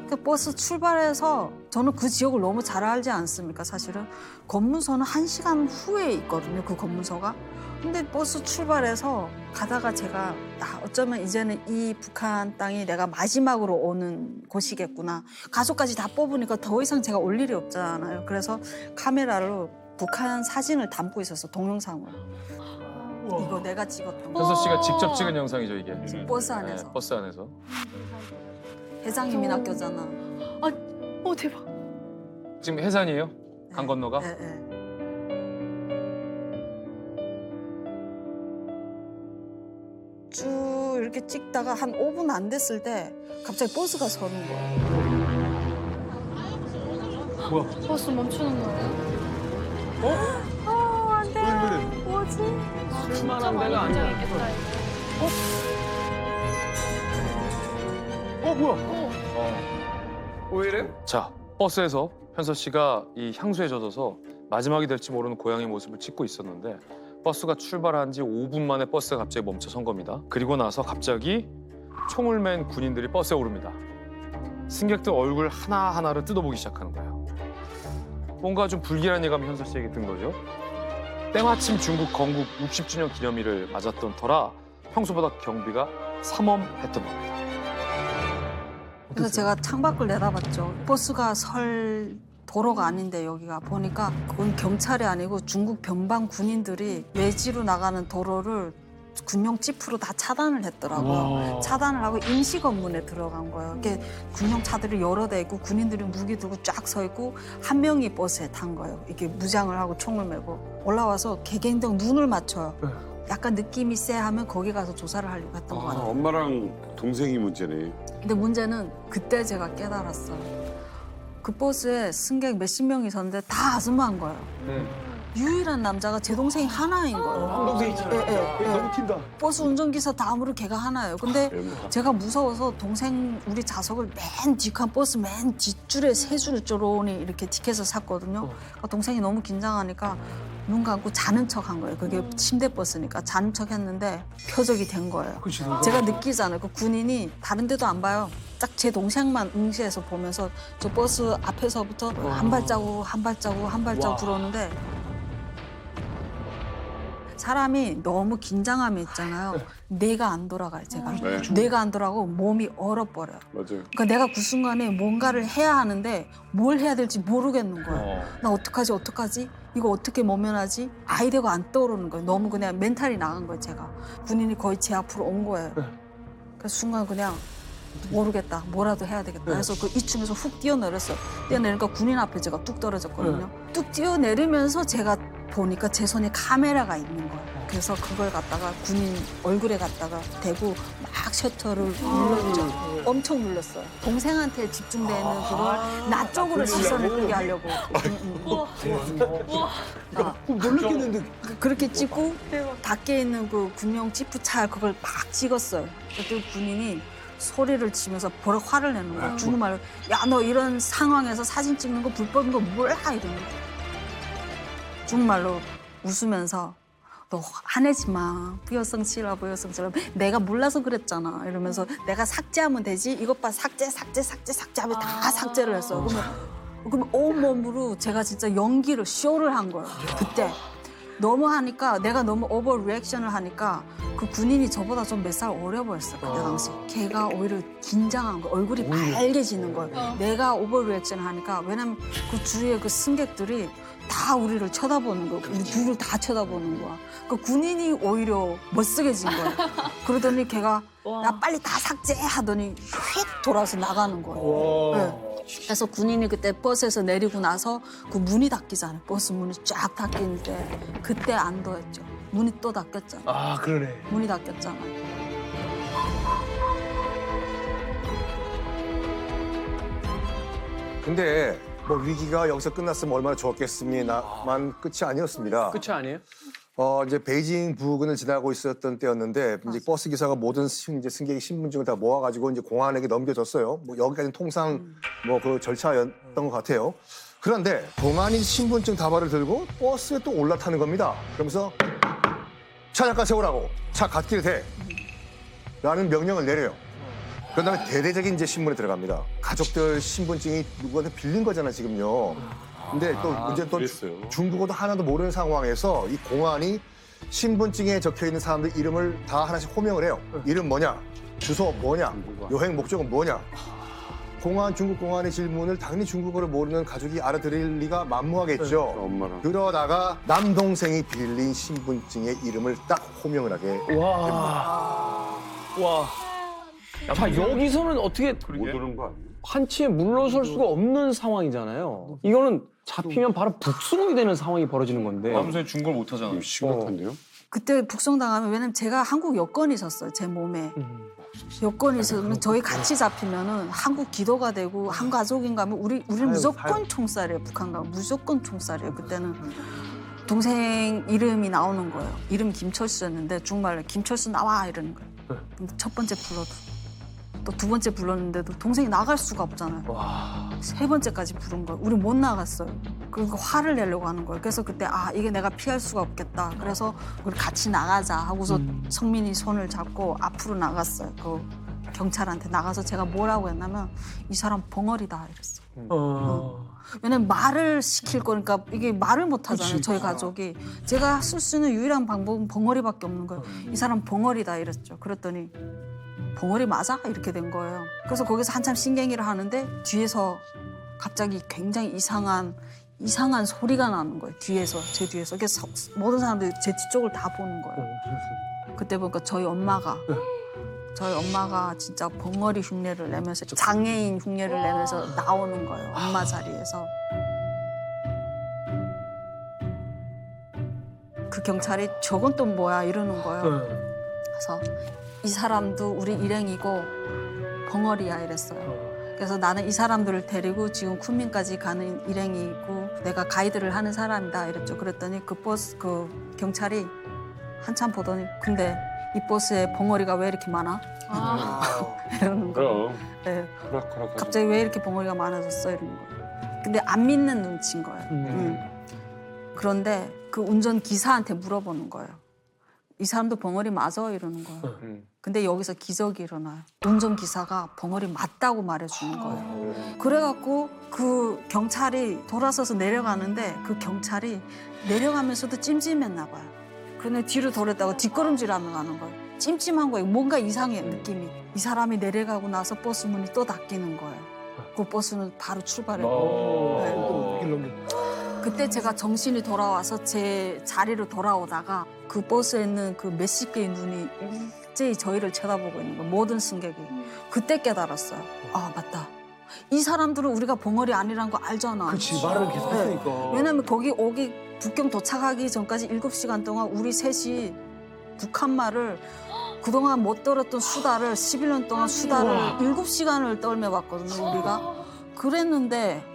그 버스 출발해서 저는 그 지역을 너무 잘 알지 않습니까, 사실은. 검문소는 1시간 후에 있거든요, 그 검문소가. 근데 버스 출발해서 가다가 제가 어쩌면 이제는 이 북한 땅이 내가 마지막으로 오는 곳이겠구나. 가족까지 다 뽑으니까 더 이상 제가 올 일이 없잖아요. 그래서 카메라로 북한 사진을 담고 있었어, 동영상으로. 이거 내가 찍었던 거. 현서 씨가 직접 찍은 영상이죠, 이게. 버스 안에서. 네, 버스 안에서. 해상인민 학교잖아. 대박. 지금 해산이에요? 강 건너가? 네, 네. 쭉 이렇게 찍다가 한 5분 안 됐을 때 갑자기 버스가 서는 거야. 버스 멈추는 거예요? 안 돼. 뭐지? 쓸만한 데가 아니야. 있겠다, 뭐야? 왜 이래? 자, 버스에서 현서 씨가 이 향수에 젖어서 마지막이 될지 모르는 고향의 모습을 찍고 있었는데 버스가 출발한 지 5분 만에 버스가 갑자기 멈춰선 겁니다. 그리고 나서 갑자기 총을 맨 군인들이 버스에 오릅니다. 승객들 얼굴 하나하나를 뜯어보기 시작하는 거예요. 뭔가 좀 불길한 예감이 현서 씨에게 든 거죠. 때마침 중국 건국 60주년 기념일을 맞았던 터라 평소보다 경비가 삼엄했던 겁니다. 그래서 제가 창밖을 내다봤죠. 버스가 설 도로가 아닌데 여기가 보니까 그건 경찰이 아니고 중국 변방 군인들이 외지로 나가는 도로를 군용 지프로 다 차단을 했더라고요. 차단을 하고 임시 검문에 들어간 거예요. 이게 군용 차들이 여러 대 있고 군인들이 무기 들고 쫙 서 있고 한 명이 버스에 탄 거예요. 이렇게 무장을 하고 총을 메고 올라와서 개개인당 눈을 맞춰요. 약간 느낌이 쎄하면 거기 가서 조사를 하려고 했던 것 같아요. 엄마랑 동생이 문제네. 근데 문제는 그때 제가 깨달았어요. 그 버스에 승객 몇십 명이 있었는데 다 아줌마인 거예요. 유일한 남자가 제 동생이 하나인 거예요. 동생이잖아요. 너무 튄다. 버스 운전기사 다음으로 걔가 하나예요. 근데 제가 무서워서 동생 우리 좌석을 맨 뒷칸 버스 맨 뒷줄에 세 줄 쪼로니 이렇게 티켓을 샀거든요. 그러니까 동생이 너무 긴장하니까 눈 감고 자는 척 한 거예요. 그게 침대 버스니까 자는 척 했는데 표적이 된 거예요. 제가 느끼잖아요. 그 군인이 다른 데도 안 봐요. 딱 제 동생만 응시해서 보면서 저 버스 앞에서부터 한 발자국 한 발자국 한 발자국 들어오는데 사람이 너무 긴장함이 있잖아요. 뇌가 안 돌아가요, 제가. 네. 뇌가 안 돌아가고 몸이 얼어버려요. 맞아요. 그러니까 내가 그 순간에 뭔가를 해야 하는데 뭘 해야 될지 모르겠는 거예요. 나 어떡하지? 이거 어떻게 모면하지? 아이디어가 안 떠오르는 거예요. 너무 그냥 멘탈이 나간 거예요, 제가. 군인이 거의 제 앞으로 온 거예요. 그래서 순간 그냥 모르겠다. 뭐라도 해야 되겠다. 그래서 그 2층에서 훅 뛰어내렸어요. 뛰어내니까 군인 앞에 제가 뚝 떨어졌거든요. 뚝 뛰어내리면서 제가 보니까 제 손에 카메라가 있는 거예요. 그래서 그걸 갖다가 군인 얼굴에 갖다가 대고 막 셔터를 눌렀죠. 엄청 눌렀어요. 동생한테 집중돼 있는 그걸 나 쪽으로 시선을 끄게 하려고. 놀랬겠는데. 그렇게 찍고 밖에 있는 그 군용 지프차 그걸 막 찍었어요. 그때 군인이 소리를 치면서 버럭 화를 내는 거야. 중국말로 야 너 이런 상황에서 사진 찍는 거 불법인 거 몰라 이러는 거야. 중국말로 웃으면서 너 화내지 마. 부여성치라 부여성치라. 내가 몰라서 그랬잖아. 이러면서 내가 삭제하면 되지. 이것 봐 삭제 하면 다 삭제를 했어요. 그러면 온몸으로 제가 진짜 연기를 쇼를 한 거예요. 그때. 너무 하니까 내가 너무 오버 리액션을 하니까 그 군인이 저보다 좀 몇 살 어려 보였어요. 그때 당시. 걔가 오히려 긴장한 거, 얼굴이 빨개지는 거예요. 내가 오버리액션 하니까 왜냐면 그 주위에 그 승객들이 다 우리를 쳐다보는 거야. 우리 둘을 다 쳐다보는 거야. 그 군인이 오히려 멋쓰게진 거야. 그러더니 걔가 나 빨리 다 삭제하더니 휙 돌아서 나가는 거예요. 네. 그래서 군인이 그때 버스에서 내리고 나서 그 문이 닫히잖아요. 버스 문이 쫙 닫히는데 그때 안도했죠. 문이 또 닫혔잖아요. 아 그러네. 문이 닫혔잖아요. 근데 뭐 위기가 여기서 끝났으면 얼마나 좋았겠습니다만 끝이 아니었습니다. 끝이 아니에요? 이제 베이징 부근을 지나고 있었던 때였는데 이제 버스 기사가 모든 이제 승객의 신분증을 다 모아가지고 이제 공안에게 넘겨줬어요. 뭐 여기까지는 통상 뭐 그 절차였던 것 같아요. 그런데 공안이 신분증 다발을 들고 버스에 또 올라타는 겁니다. 그러면서 차 잠깐 세우라고, 차 갓길 대 라는 명령을 내려요. 그런 다음에 대대적인 이제 신문에 들어갑니다. 가족들 신분증이 누구한테 빌린 거잖아 지금요. 근데 또 문제는 또 그랬어요. 중국어도 하나도 모르는 상황에서 이 공안이 신분증에 적혀있는 사람들 이름을 다 하나씩 호명을 해요. 이름 뭐냐, 주소 뭐냐, 여행 목적은 뭐냐. 중국 공안의 질문을 당연히 중국어를 모르는 가족이 알아들을 리가 만무하겠죠. 엄마랑. 그러다가 남동생이 빌린 신분증의 이름을 딱 호명을 하게 됩니다. 와. 자, 여기서는 어떻게 못 오는 거 아니에요? 한치에 물러설 수가 없는 상황이잖아요. 이거는 잡히면 바로 북송이 되는 상황이 벌어지는 건데. 남성이 중국을 못 하잖아요. 심각한데요? 그때 북송당하면 왜냐면 제가 한국 여권이 있었어요. 제 몸에. 여권이 있으면 저희 같이 잡히면은 한국 기도가 되고 한 가족인가 하면 우리는 무조건 총살이에요. 북한 가면 무조건 총살이에요. 그때는 동생 이름이 나오는 거예요. 이름 김철수였는데 중국말로 김철수 나와 이러는 거예요. 근데 첫 번째 불러도 또 두 번째 불렀는데도 동생이 나갈 수가 없잖아요. 세 번째까지 부른 거예요. 우리 못 나갔어요. 그러니까 화를 내려고 하는 거예요. 그래서 그때 이게 내가 피할 수가 없겠다. 그래서 우리 같이 나가자 하고서 성민이 손을 잡고 앞으로 나갔어요. 그 경찰한테 나가서 제가 뭐라고 했냐면 이 사람 벙어리다 이랬어요. 왜냐면 말을 시킬 거니까 이게 말을 못 하잖아요. 저희 가족이. 제가 쓸 수 있는 유일한 방법은 벙어리밖에 없는 거예요. 이 사람 벙어리다 이랬죠. 그랬더니 벙어리 맞아? 이렇게 된 거예요. 그래서 거기서 한참 신경질을 하는데 뒤에서 갑자기 굉장히 이상한 소리가 나는 거예요. 뒤에서, 제 뒤에서. 그래서 모든 사람들이 제 뒤쪽을 다 보는 거예요. 그때 보니까 저희 엄마가 진짜 벙어리 흉내를 내면서 장애인 흉내를 내면서 나오는 거예요. 엄마 자리에서. 그 경찰이 저건 또 뭐야 이러는 거예요. 그래서 이 사람도 우리 일행이고 벙어리야 이랬어요. 그래서 나는 이 사람들을 데리고 지금 쿤민까지 가는 일행이고 내가 가이드를 하는 사람이다 이랬죠. 그랬더니 그 경찰이 한참 보더니 근데 이 버스에 벙어리가 왜 이렇게 많아? 이러는 거예요. 네. 갑자기 왜 이렇게 벙어리가 많아졌어? 이러는 거예요. 근데 안 믿는 눈치인 거예요. 그런데 그 운전기사한테 물어보는 거예요. 이 사람도 벙어리 맞아? 이러는 거예요. 근데 여기서 기적이 일어나요. 운전기사가 벙어리 맞다고 말해주는 거예요. 그래갖고 그 경찰이 돌아서서 내려가는데 그 경찰이 내려가면서도 찜찜했나 봐요. 그런데 뒤로 돌았다가 뒷걸음질하며 가는 거예요. 찜찜한 거예요. 뭔가 이상해 느낌이. 이 사람이 내려가고 나서 버스 문이 또 닫히는 거예요. 그 버스는 바로 출발했고. 그때 제가 정신이 돌아와서 제 자리로 돌아오다가 그 버스에 있는 그 몇십 개의 눈이 일제히 저희를 쳐다보고 있는 거예요. 모든 승객이. 그때 깨달았어요. 아 맞다. 이 사람들은 우리가 벙어리 아니라는 거 알잖아. 그렇지 말을 계속 했으니까. 왜냐면 거기 북경 도착하기 전까지 7시간 동안 우리 셋이 북한 말을 그동안 못 들었던 수다를 11년 동안 수다를 7시간을 떨며봤거든요. 우리가. 그랬는데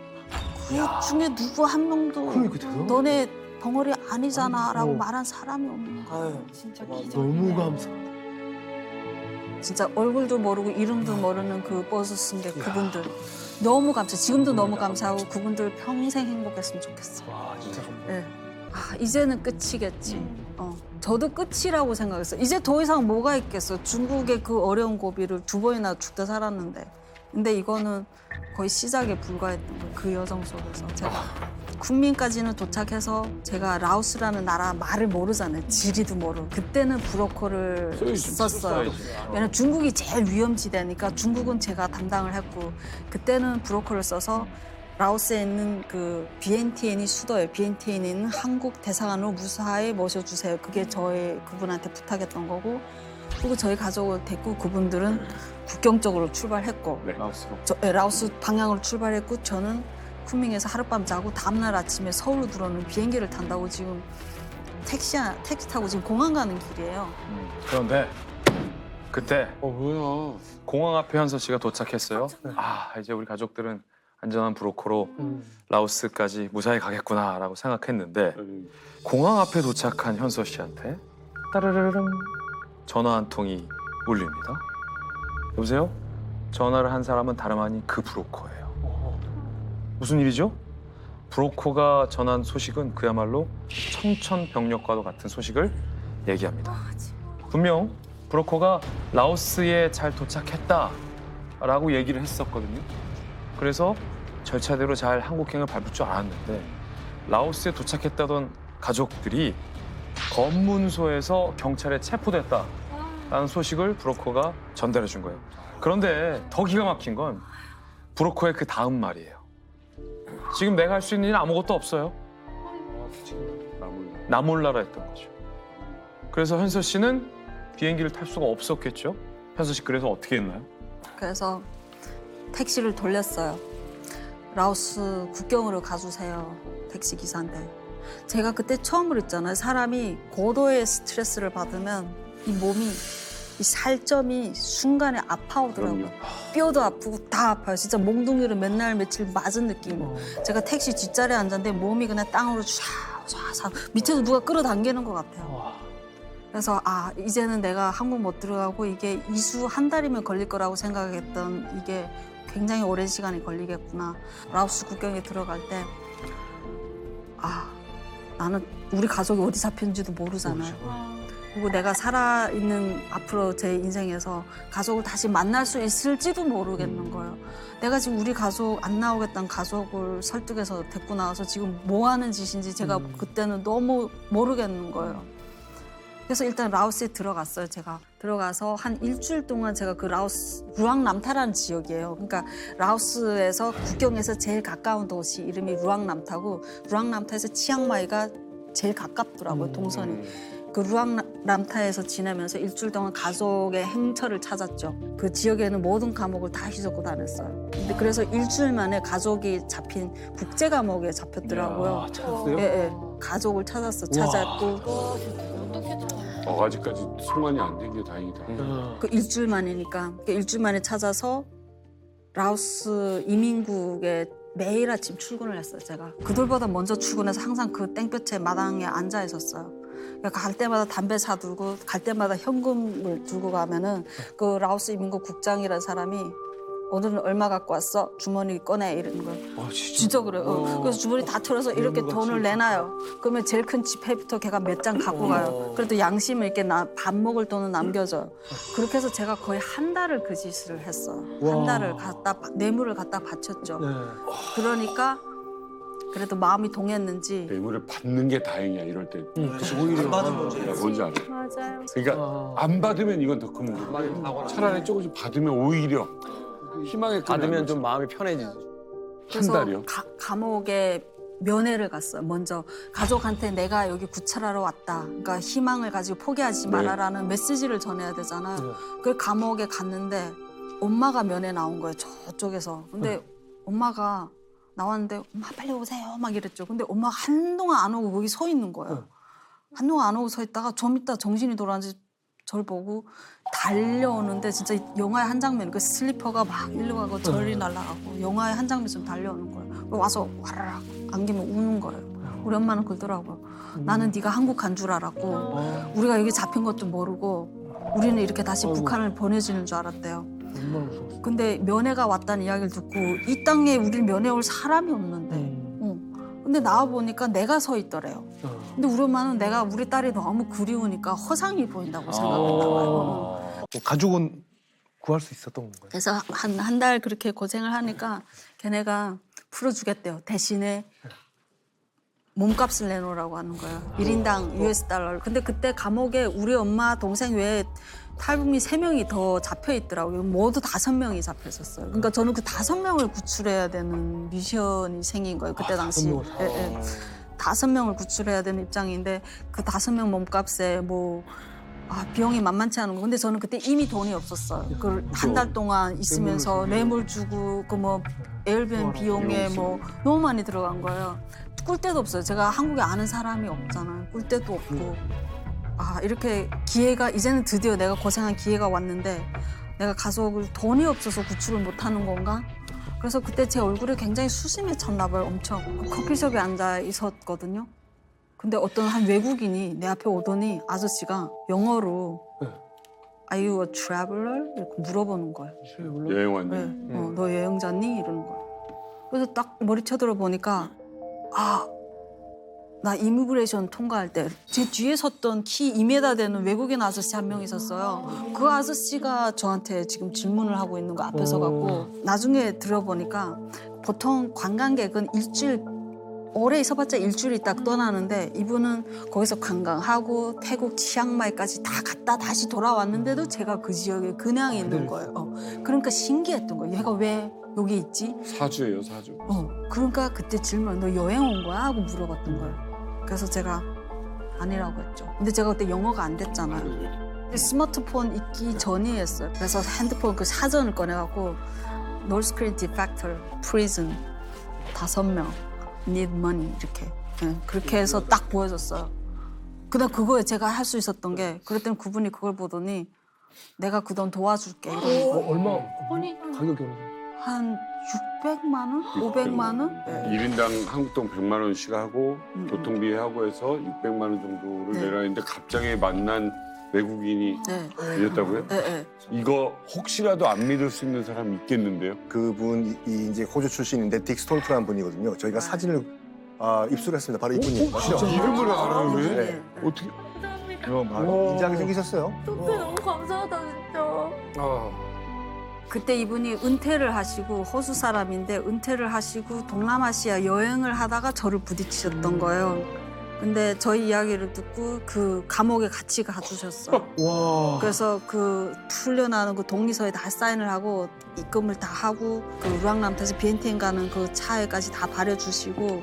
그 중에 누구 한 명도 너네 벙어리 아니잖아 라고 말한 사람이 없는 거예요. 진짜 너무 감사. 진짜 얼굴도 모르고 이름도 모르는 그 버스 승객 그분들 너무 감사. 지금도 너무 감사하고 그분들 평생 행복했으면 좋겠어. 와 진짜 감사. 네. 이제는 끝이겠지. 저도 끝이라고 생각했어요. 이제 더 이상 뭐가 있겠어. 중국의 그 어려운 고비를 2번이나 죽다 살았는데. 근데 이거는 거의 시작에 불과했던 거예요. 그 여정 속에서 제가 쿤민까지는 도착해서 제가 라오스라는 나라 말을 모르잖아요. 지리도 모르고. 그때는 브로커를 썼어요. 왜냐면 중국이 제일 위험지대니까 중국은 제가 담당을 했고 그때는 브로커를 써서 라오스에 있는 그 비엔티엔이 수도예요. 비엔티엔에 있는 한국 대사관으로 무사히 모셔주세요. 그게 저의 그분한테 부탁했던 거고 그리고 저희 가족을 데리고 그분들은 국경 쪽으로 출발했고 라오스로. 라오스 방향으로 출발했고 저는 쿤밍에서 하룻밤 자고 다음날 아침에 서울로 들어오는 비행기를 탄다고 지금 택시 타고 지금 공항 가는 길이에요. 그런데 그때 뭐야? 공항 앞에 현서 씨가 도착했어요. 아 이제 우리 가족들은 안전한 브로커로 라오스까지 무사히 가겠구나라고 생각했는데 공항 앞에 도착한 현서 씨한테 따르르릉 전화 한 통이 울립니다. 여보세요? 전화를 한 사람은 다름 아닌 그 브로커예요. 무슨 일이죠? 브로커가 전한 소식은 그야말로 청천벽력과도 같은 소식을 얘기합니다. 분명 브로커가 라오스에 잘 도착했다라고 얘기를 했었거든요. 그래서 절차대로 잘 한국행을 밟을 줄 알았는데 라오스에 도착했다던 가족들이 검문소에서 경찰에 체포됐다라는 소식을 브로커가 전달해 준 거예요. 그런데 더 기가 막힌 건 브로커의 그 다음 말이에요. 지금 내가 할 수 있는 일 아무것도 없어요. 나 몰라라 했던 거죠. 그래서 현서 씨는 비행기를 탈 수가 없었겠죠? 현서 씨 그래서 어떻게 했나요? 그래서 택시를 돌렸어요. 라오스 국경으로 가주세요. 택시 기사한테. 제가 그때 처음 그랬잖아요. 사람이 고도의 스트레스를 받으면 이 몸이 이 살점이 순간에 아파오더라고요. 뼈도 아프고 다 아파요. 진짜 몽둥이로 맨날 며칠 맞은 느낌이에요. 제가 택시 뒷자리에 앉았는데 몸이 그냥 땅으로 쫙 밑에서 누가 끌어당기는 것 같아요. 그래서 아 이제는 내가 한국 못 들어가고 이게 이수 한 달이면 걸릴 거라고 생각했던 이게 굉장히 오랜 시간이 걸리겠구나. 라오스 국경에 들어갈 때 아 나는 우리 가족이 어디 잡혔는지도 모르잖아요. 그리고 내가 살아있는 앞으로 제 인생에서 가족을 다시 만날 수 있을지도 모르겠는 거예요. 내가 지금 우리 가족 안 나오겠다는 가족을 설득해서 데리고 나와서 지금 뭐 하는 짓인지 제가 그때는 너무 모르겠는 거예요. 그래서 일단 라오스에 들어갔어요. 제가 들어가서 한 일주일 동안 제가 그 라오스 루앙남타라는 지역이에요. 그러니까 라오스에서 국경에서 제일 가까운 도시 이름이 루앙남타고 루앙남타에서 치앙마이가 제일 가깝더라고요. 동선이. 그 루앙남타에서 지내면서 일주일 동안 가족의 행처를 찾았죠. 그 지역에는 모든 과목을 다 휘젓고 다녔어요. 근데 그래서 일주일 만에 가족이 잡힌 국제 감옥에 잡혔더라고요. 찾았어요? 예, 예. 가족을 찾았고. 아직까지 송환이 안 된 게 다행이다. 그 일주일 만이니까 그 일주일 만에 찾아서 라오스 이민국에 매일 아침 출근을 했어요. 제가 그들보다 먼저 출근해서 항상 그 땡볕에 마당에 앉아 있었어요. 그러니까 갈 때마다 담배 사들고 갈 때마다 현금을 들고 가면은 그 라오스 이민국 국장이라는 사람이 오늘은 얼마 갖고 왔어? 주머니 꺼내 이러는 거예요. 진짜 그래요. 그래서 주머니 다 털어서 이렇게 돈을 내놔요. 그러면 제일 큰 지폐부터 걔가 몇 장 갖고 가요. 그래도 양심을 이렇게 밥 먹을 돈은 남겨줘요. 그렇게 해서 제가 거의 한 달을 그 짓을 했어요. 한 달을 뇌물을 갖다 바쳤죠. 그러니까 그래도 마음이 동했는지 뇌물을 받는 게 다행이야 이럴 때. 오히려 뭔지 알아. 맞아요. 그러니까 안 받으면 이건 더 큰 문제. 차라리 조금씩 받으면 오히려 희망의 끈이 받으면 좀 마음이 편해지지. 한 달이요? 감옥에 면회를 갔어요. 먼저 가족한테 내가 여기 구출하러 왔다. 그러니까 희망을 가지고 포기하지 말아라는 메시지를 전해야 되잖아요. 그 감옥에 갔는데 엄마가 면회 나온 거예요. 저쪽에서. 근데 엄마가 나왔는데 엄마 빨리 오세요 막 이랬죠. 근데 엄마가 한동안 안 오고 거기 서 있는 거예요. 한동안 안 오고 서 있다가 좀 있다 정신이 돌아왔는지 저를 보고 달려오는데 진짜 영화의 한 장면 그 슬리퍼가 막 일로 가고 저리 날아가고 영화의 한 장면처럼 달려오는 거예요. 와서 와라락 안기면 우는 거예요. 우리 엄마는 그러더라고요. 나는 네가 한국 간 줄 알았고 우리가 여기 잡힌 것도 모르고 우리는 이렇게 다시 북한을 보내지는 줄 알았대요. 근데 면회가 왔다는 이야기를 듣고 이 땅에 우리 면회 올 사람이 없는데 근데 나와보니까 내가 서 있더래요. 근데 우리 엄마는 내가 우리 딸이 너무 그리우니까 허상이 보인다고 생각했나 봐요. 가족은 구할 수 있었던 건가요? 그래서 한 달 그렇게 고생을 하니까 걔네가 풀어주겠대요. 대신에 몸값을 내놓으라고 하는 거예요. 1인당 US 달러를. 근데 그때 감옥에 우리 엄마, 동생 외에 탈북민 3명이 더 잡혀 있더라고요. 모두 5명이 잡혀 있었어요. 그러니까 저는 그 5명을 구출해야 되는 미션이 생긴 거예요. 그때 당시. 예, 예. 5명을 구출해야 되는 입장인데 그 5명 몸값에 비용이 만만치 않은 거. 근데 저는 그때 이미 돈이 없었어요. 그걸 한 달 동안 있으면서 뇌물 주고 에어비앤 비용에 너무 많이 들어간 거예요. 꿀 데도 없어요. 제가 한국에 아는 사람이 없잖아요. 꿀 데도 없고. 이렇게 기회가 이제는 드디어 내가 고생한 기회가 왔는데 내가 가서 돈이 없어서 구출을 못 하는 건가? 그래서 그때 제 얼굴이 굉장히 수심에 찼나 봐요. 엄청. 커피숍에 앉아 있었거든요. 근데 어떤 한 외국인이 내 앞에 오더니 아저씨가 영어로 Are you a traveler? 이렇게 물어보는 거예요. 여행 왔니? 네. 너 여행자니? 이러는 거예요. 그래서 딱 머리 쳐들어보니까 나 이미그레이션 통과할 때 제 뒤에 섰던 키 2m 되는 외국인 아저씨 한 명 있었어요. 그 아저씨가 저한테 지금 질문을 하고 있는 거 앞에 서갖고 나중에 들어보니까 보통 관광객은 오래 있어봤자 일주일 있다 떠나는데 이분은 거기서 관광하고 태국 치앙마이까지 다 갔다 다시 돌아왔는데도 제가 그 지역에 그냥 있는 거예요. 그러니까 신기했던 거예요. 얘가 왜 여기 있지? 사주예요, 사주. 그러니까 그때 질문, 너 여행 온 거야? 하고 물어봤던 거예요. 그래서 제가 아니라고 했죠. 근데 제가 그때 영어가 안 됐잖아요. 근데 스마트폰 있기 전이었어요. 그래서 핸드폰 그 사전을 꺼내갖고 North Korean Defector, Prison 5명, Need Money 이렇게 그렇게 해서 딱 보여줬어요. 그다음 그거에 제가 할 수 있었던 게 그랬더니 그분이 그걸 보더니 내가 그 돈 도와줄게. 얼마 가격이 한 600만 원? 500만 원? 1인당 한국 돈 100만 원씩 하고 교통비 하고 해서 600만 원 정도를 내라 했는데 갑자기 만난 외국인이 이랬다고요? 네. 이거 혹시라도 안 믿을 수 있는 사람 있겠는데요? 그분이 이제 호주 출신인데 딕 스톨프라는 분이거든요. 저희가 사진을 입수했습니다. 바로 이분이에요. 진짜 이름을 알아요? 왜? 네. 어떻게? 인자하게 생기셨어요. 너무 감사하다 진짜. 그때 이분이 은퇴를 하시고 호주 사람인데 은퇴를 하시고 동남아시아 여행을 하다가 저를 부딪히셨던 거예요. 근데 저희 이야기를 듣고 그 감옥에 같이 가주셨어요. 와. 그래서 그 풀려나는 그 독립서에 다 사인을 하고 입금을 다 하고 그 루앙람테에서 비엔티엔 가는 그 차에까지 다 바래주시고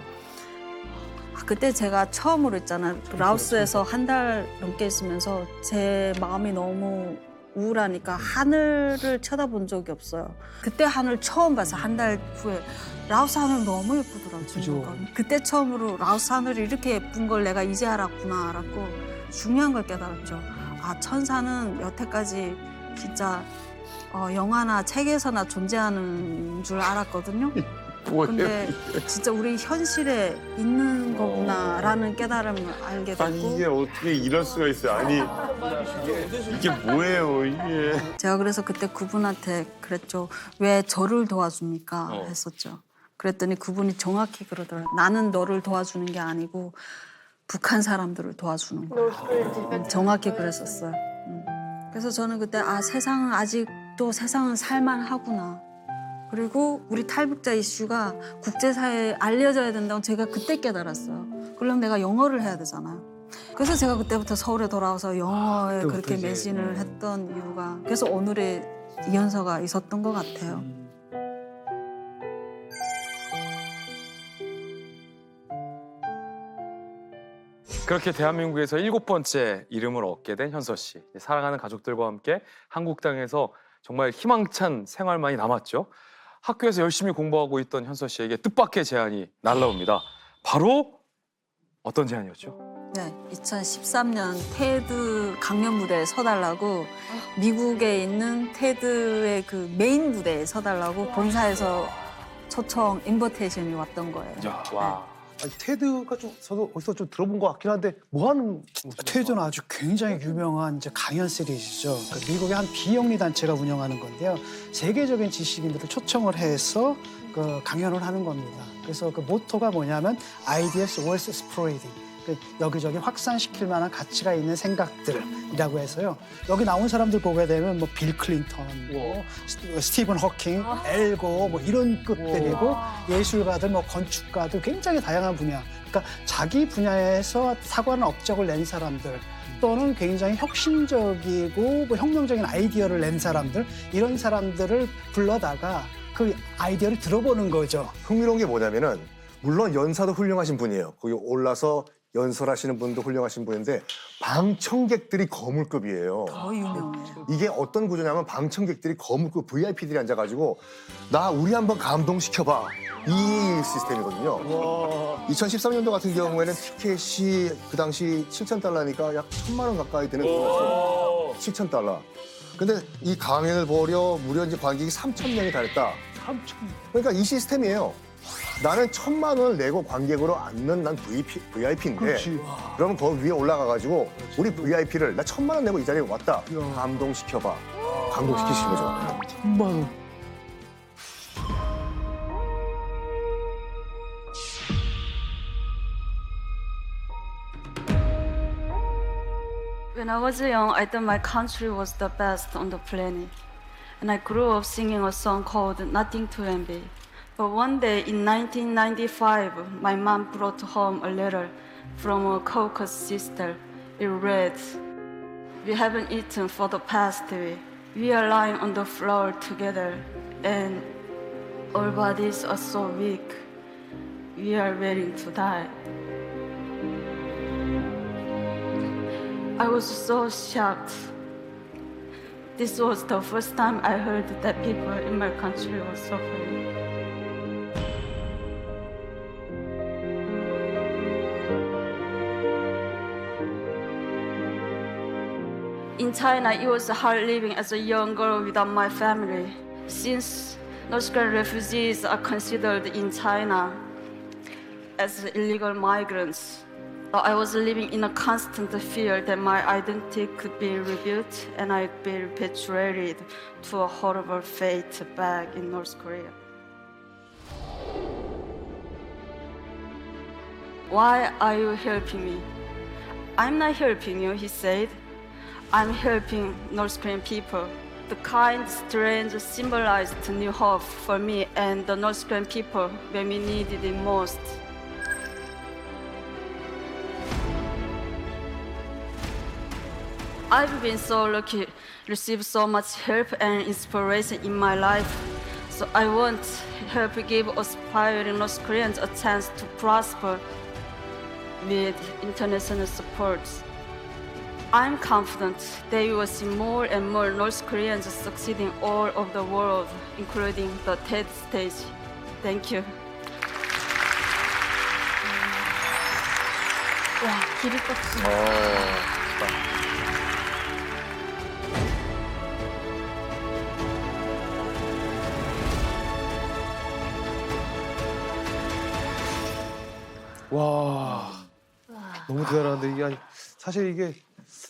그때 제가 처음으로 있잖아요. 라오스에서 한 달 넘게 있으면서 제 마음이 너무 우울하니까 하늘을 쳐다본 적이 없어요. 그때 하늘 처음 봤어요. 한 달 후에. 라오스 하늘 너무 예쁘더라고요. 그때 처음으로 라오스 하늘이 이렇게 예쁜 걸 내가 이제 알았구나 알았고 중요한 걸 깨달았죠. 천사는 여태까지 진짜 영화나 책에서나 존재하는 줄 알았거든요. 근데 진짜 우리 현실에 있는 거구나라는 깨달음을 알게 됐고. 아니 이게 어떻게 이럴 수가 있어요? 아니 이게 뭐예요 이게? 제가 그래서 그때 그분한테 그랬죠. 왜 저를 도와줍니까? 했었죠. 그랬더니 그분이 정확히 그러더라고요. 나는 너를 도와주는 게 아니고 북한 사람들을 도와주는 거야. 정확히 그랬었어요. 그래서 저는 그때 세상은 아직도 세상은 살만하구나. 그리고 우리 탈북자 이슈가 국제사회에 알려져야 된다고 제가 그때 깨달았어요. 그러면 내가 영어를 해야 되잖아요. 그래서 제가 그때부터 서울에 돌아와서 영어에 그렇게 매진을 했던 이유가 그래서 오늘의 이현서가 있었던 것 같아요. 그렇게 대한민국에서 7번째 이름을 얻게 된 현서 씨. 사랑하는 가족들과 함께 한국 땅에서 정말 희망찬 생활만이 남았죠. 학교에서 열심히 공부하고 있던 현서 씨에게 뜻밖의 제안이 날라옵니다. 바로 어떤 제안이었죠? 네, 2013년 테드 강연 무대에 서달라고 미국에 있는 테드의 그 메인 무대에 서달라고 본사에서 초청 인버테이션이 왔던 거예요. 와. 아니, 테드가 저도 어디서 좀 들어본 것 같긴 한데 뭐 하는 테드는 아주 굉장히 유명한 이제 강연 시리즈죠. 그러니까 미국의 한 비영리 단체가 운영하는 건데요. 세계적인 지식인들을 초청을 해서 그 강연을 하는 겁니다. 그래서 그 모토가 뭐냐면 Ideas worth spreading. 여기저기 확산시킬 만한 가치가 있는 생각들이라고 해서요. 여기 나온 사람들 보게 되면 뭐 빌 클린턴, 뭐 스티븐 호킹, 엘고 뭐 이런 것들이고 예술가들, 뭐 건축가들 굉장히 다양한 분야. 그러니까 자기 분야에서 탁월한 업적을 낸 사람들 또는 굉장히 혁신적이고 뭐 혁명적인 아이디어를 낸 사람들 이런 사람들을 불러다가 그 아이디어를 들어보는 거죠. 흥미로운 게 뭐냐면은 물론 연사도 훌륭하신 분이에요. 거기 올라서 연설하시는 분도 훌륭하신 분인데 방청객들이 거물급이에요. 더 유명해요. 이게 어떤 구조냐면 방청객들이 거물급 VIP들이 앉아가지고 우리 한번 감동시켜봐 이 시스템이거든요. 2013년도 같은 경우에는 티켓이 그 당시 7,000달러니까 약 1,000만 원 가까이 되는 돈이었어요. 7,000달러. 근데 이 강연을 보려 무려 이제 관객이 3,000명이 달했다. 3,000. 그러니까 이 시스템이에요. 나는 1,000만 원을 내고 관객으로 앉는 난 VIP인데 그렇지. 그러면 거기 위에 올라가가지고 우리 VIP를 나 1,000만 원 내고 이 자리에 왔다. 감동시켜봐. 감동시키신 거죠. 1,000만 원. When I was young, I thought my country was the best on the planet. And I grew up singing a song called Nothing to Envy. But one day in 1995, my mom brought home a letter from a Caucasus sister. It read, "We haven't eaten for the past week. We are lying on the floor together, and our bodies are so weak. We are waiting to die." I was so shocked. This was the first time I heard that people in my country were suffering. In China, it was hard living as a young girl without my family. Since North Korean refugees are considered in China as illegal migrants, I was living in a constant fear that my identity could be rebuilt and I'd be repatriated to a horrible fate back in North Korea. Why are you helping me? I'm not helping you, he said. I'm helping North Korean people. The kind strange symbolized new hope for me and the North Korean people when we needed it most. I've been so lucky, received so much help and inspiration in my life. So I want to help give aspiring North Koreans a chance to prosper with international support. I'm confident that you will see more and more North Koreans succeeding all over the world, including the TED stage. Thank you. 와, 기립박수. 와, 너무 대단한데 이게 사실 이게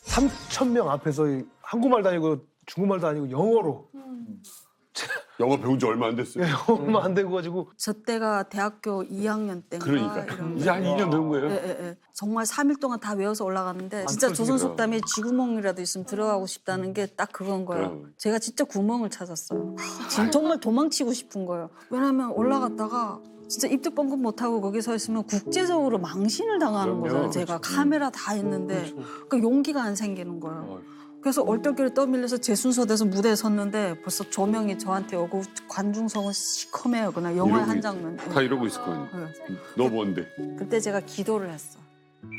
3,000명 앞에서 한국말도 아니고 중국말도 아니고 영어로 영어 배운 지 얼마 안 됐어요. 얼마 안 되고 가지고 저 때가 대학교 2학년 때인가 그러니까 이런 이제 한 2년 배운 거예요. 예. 정말 3일 동안 다 외워서 올라갔는데 진짜 떨어지겠다. 조선속담에 쥐구멍이라도 있으면 들어가고 싶다는 게 딱 그건 거예요. 제가 진짜 구멍을 찾았어요. 지금 정말 도망치고 싶은 거예요. 왜냐하면 올라갔다가 진짜 입도 뻥긋 못하고 거기 서 있으면 국제적으로 망신을 당하는 거잖아요. 제가 카메라 다 있는데 그러니까 용기가 안 생기는 거예요. 그래서 얼떨결에 떠밀려서 제 순서돼서 무대에 섰는데 벌써 조명이 저한테 오고 관중석은 시커매요. 그냥 영화의 한 장면. 다 이러고 있을 거 아니야. 너 뭔데? 그때 제가 기도를 했어.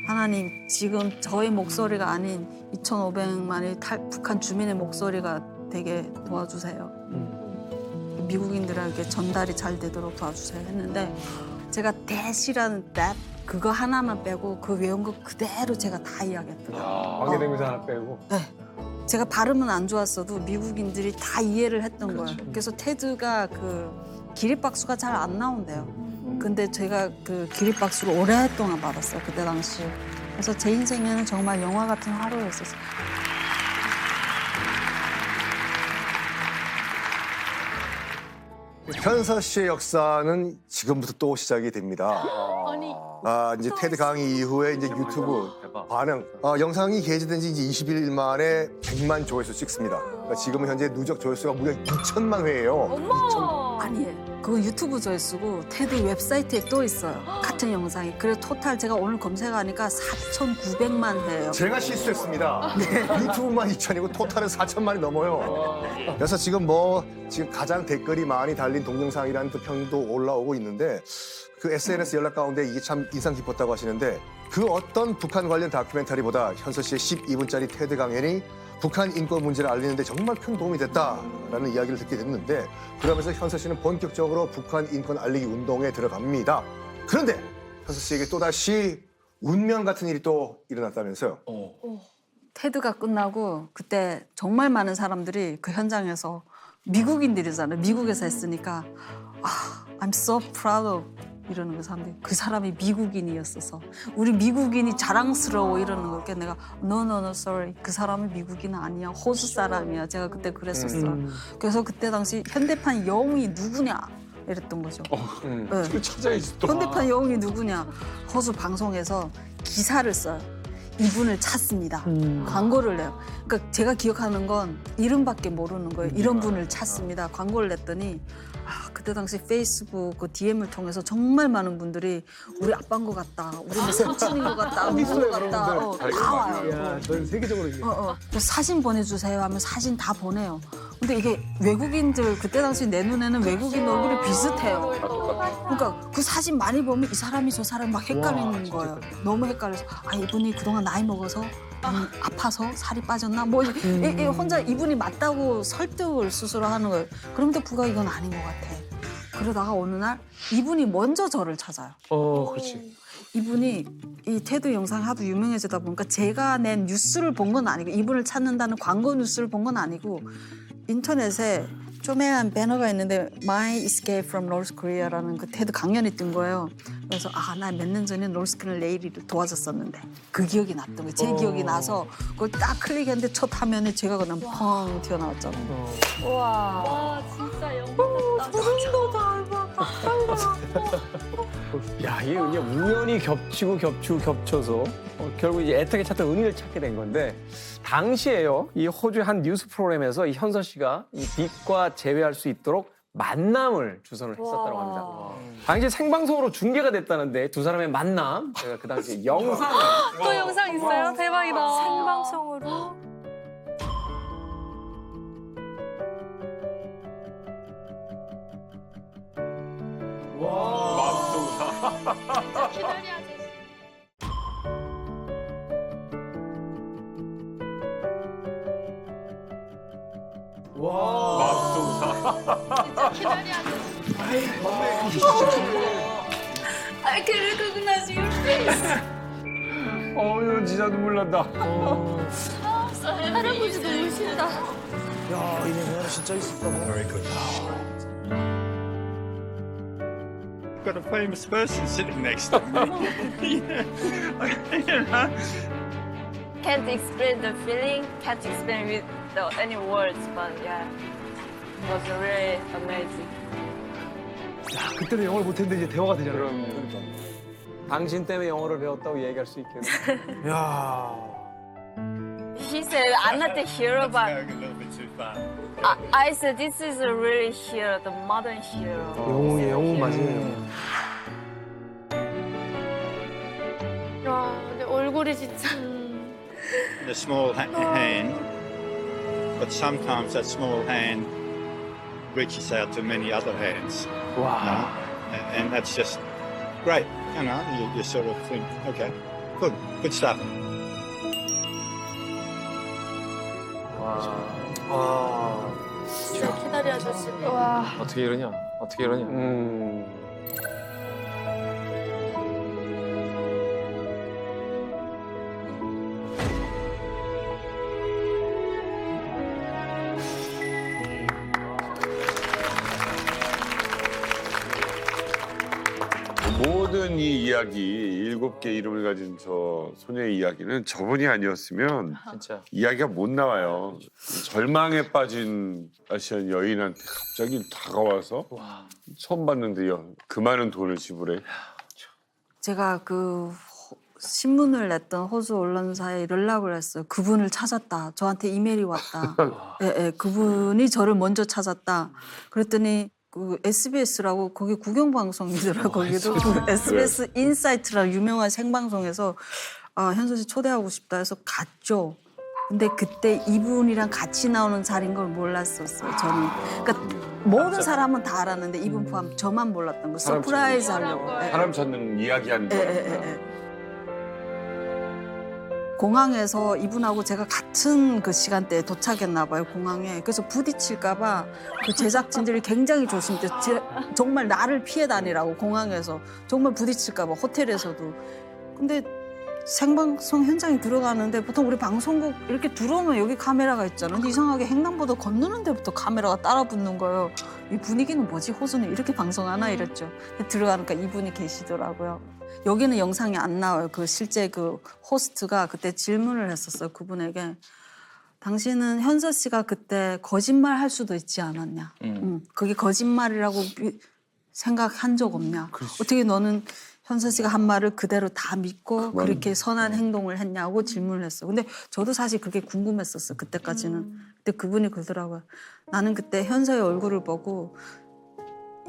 하나님, 지금 저의 목소리가 아닌 2,500만의 북한 주민의 목소리가 되게 도와주세요. 미국인들에게 전달이 잘 되도록 도와주세요 했는데 제가 대시라는 that 그거 하나만 빼고 그 외운 거 그대로 제가 다 이야기했더라고요. 관계대명사 하나 빼고. 네. 제가 발음은 안 좋았어도 미국인들이 다 이해를 했던 거예요. 그래서 테드가 그 기립박수가 잘 안 나온대요. 근데 제가 그 기립박수를 오랫동안 받았어요. 그때 당시. 그래서 제 인생에는 정말 영화 같은 하루였었어요. 현서 씨의 역사는 지금부터 또 시작이 됩니다. 아니. 이제 테드 강의 이후에 이제 유튜브 반응. 영상이 게재된 지 이제 21일 만에 100만 조회수 찍습니다. 그러니까 지금은 현재 누적 조회수가 무려 2천만 회예요. 어머. 아니에요. 그건 유튜브 조회수고 테드 웹사이트에 또 있어요. 같은 영상이. 그래서 토탈 제가 오늘 검색하니까 4,900만 회예요. 제가 실수했습니다. 유튜브만 2천이고 토탈은 4천만이 넘어요. 그래서 지금 지금 가장 댓글이 많이 달린 동영상이라는 또 평도 올라오고 있는데 그 SNS 연락 가운데 이게 참 인상 깊었다고 하시는데 그 어떤 북한 관련 다큐멘터리보다 현서 씨의 12분짜리 테드 강연이 북한 인권 문제를 알리는데 정말 큰 도움이 됐다라는 이야기를 듣게 됐는데 그러면서 현서 씨는 본격적으로 북한 인권 알리기 운동에 들어갑니다. 그런데 현서 씨에게 또다시 운명 같은 일이 또 일어났다면서요? 테드가 끝나고 그때 정말 많은 사람들이 그 현장에서 미국인들이잖아요. 미국에서 했으니까 I'm so proud of 이러는 그 사람들이 그 사람이 미국인이었어서 우리 미국인이 자랑스러워 이러는 걸 내가 no sorry 그 사람은 미국인 아니야 호주 사람이야 제가 그때 그랬었어요. 그래서 그때 당시 현대판 영웅이 누구냐 이랬던 거죠. 네. 찾아야지 또. 현대판 영웅이 누구냐 호주 방송에서 기사를 써요. 이분을 찾습니다. 광고를 내요. 그러니까 제가 기억하는 건 이름밖에 모르는 거예요. 이런 분을 찾습니다. 광고를 냈더니 그때 당시 페이스북 그 DM을 통해서 정말 많은 분들이 우리 아빠인 것 같다. 우리 삼촌인 것 같다. 누구 것 같다. 다 와요. 전 세계적으로 이게. 사진 보내주세요 하면 사진 다 보내요. 근데 이게 외국인들 그때 당시 내 눈에는 외국인 얼굴이 비슷해요. 그러니까 그 사진 많이 보면 이 사람이 저 사람이 막 헷갈리는 거예요. 너무 헷갈려서 이분이 그동안 나이 먹어서 아파서 살이 빠졌나? 혼자 이분이 맞다고 설득을 스스로 하는 거예요. 그런데 부가 이건 아닌 것 같아. 그러다가 어느 날 이분이 먼저 저를 찾아요. 그렇지. 이분이 이 테드 영상이 하도 유명해지다 보니까 제가 낸 뉴스를 본 건 아니고 이분을 찾는다는 광고 뉴스를 본 건 아니고 인터넷에 조그만 배너가 있는데 My Escape from North Korea라는 그 테드 강연이 뜬 거예요. 그래서 나 몇 년 전에 노스코리아 레이리를 도와줬었는데 그 기억이 났던 거예요. 제 기억이 나서 그걸 딱 클릭했는데 첫 화면에 제가 그냥 펑 튀어나왔잖아요. 와 진짜 영광 같다. 야, 이게 그냥 우연히 겹쳐서 결국 이제 애타게 찾던 은희를 찾게 된 건데 당시에요. 이 호주의 한 뉴스 프로그램에서 이 현서 씨가 이 빛과 재회할 수 있도록 만남을 주선을 했었다고 합니다. 당시 생방송으로 중계가 됐다는데 두 사람의 만남 제가 그 당시 영상 또 영상 있어요? 대박이다. 생방송으로. I can recognize your face. 이거 진짜 눈물 난다. 할아버지 너무 신다. 야, 이 내가 진짜 있었다. Got a famous person sitting next to me. Can't explain the feeling, can't explain with any words, but yeah, it was really amazing. 야, 그때는 영어를 못했는데 이제 대화가 되잖아요. 당신 때문에 영어를 배웠다고 얘기할 수 있겠네. 야. He said, I'm not the hero, but Going a little bit too far. I said, this is a really hero, the modern hero. 영웅 맞아요. 와 근데 얼굴이 진짜. The small hand, but sometimes that small hand reaches out to many other hands. 와. And that's just great. You sort of think, okay, good stuff. 진짜 키다리 아저씨. 와. 어떻게 이러냐? 모든 오늘 이 이야기 7개 이름을 가진 저 소녀의 이야기는 저분이 아니었으면 진짜. 이야기가 못 나와요. 절망에 빠진 아시안 여인한테 갑자기 다가와서 처음 봤는데 그 많은 돈을 지불해. 제가 그 신문을 냈던 호주 언론사에 연락을 했어요. 그분을 찾았다. 저한테 이메일이 왔다. 예, 그분이 저를 먼저 찾았다. 그랬더니 그 SBS라고 거기 국영방송이더라고요. 거기도 그 SBS 인사이트라는 유명한 생방송에서 현서 씨 초대하고 싶다 해서 갔죠. 근데 그때 이분이랑 같이 나오는 자리인 걸 몰랐었어요. 저는. 그러니까 모든 사람은 다 알았는데 이분 포함 저만 몰랐던 거. 서프라이즈 하려고. 사람 찾는 이야기하는 거. 공항에서 이분하고 제가 같은 그 시간대에 도착했나 봐요, 공항에. 그래서 부딪힐까 봐 그 제작진들이 굉장히 조심했어요. 정말 나를 피해 다니라고 공항에서. 정말 부딪힐까 봐 호텔에서도. 근데 생방송 현장에 들어가는데 보통 우리 방송국 이렇게 들어오면 여기 카메라가 있잖아. 근데 이상하게 횡단보도 건너는 데부터 카메라가 따라 붙는 거예요. 이 분위기는 뭐지? 호주는 이렇게 방송하나 이랬죠. 들어가니까 이분이 계시더라고요. 여기는 영상이 안 나와요. 그 실제 그 호스트가 그때 질문을 했었어요. 그분에게. 당신은 현서 씨가 그때 거짓말 할 수도 있지 않았냐. 그게 거짓말이라고 생각한 적 없냐. 어떻게 너는 현서 씨가 한 말을 그대로 다 믿고 그렇게 선한 행동을 했냐고 질문을 했어요. 근데 저도 사실 그게 궁금했었어요. 그때까지는. 근데 그분이 그러더라고요. 나는 그때 현서의 얼굴을 보고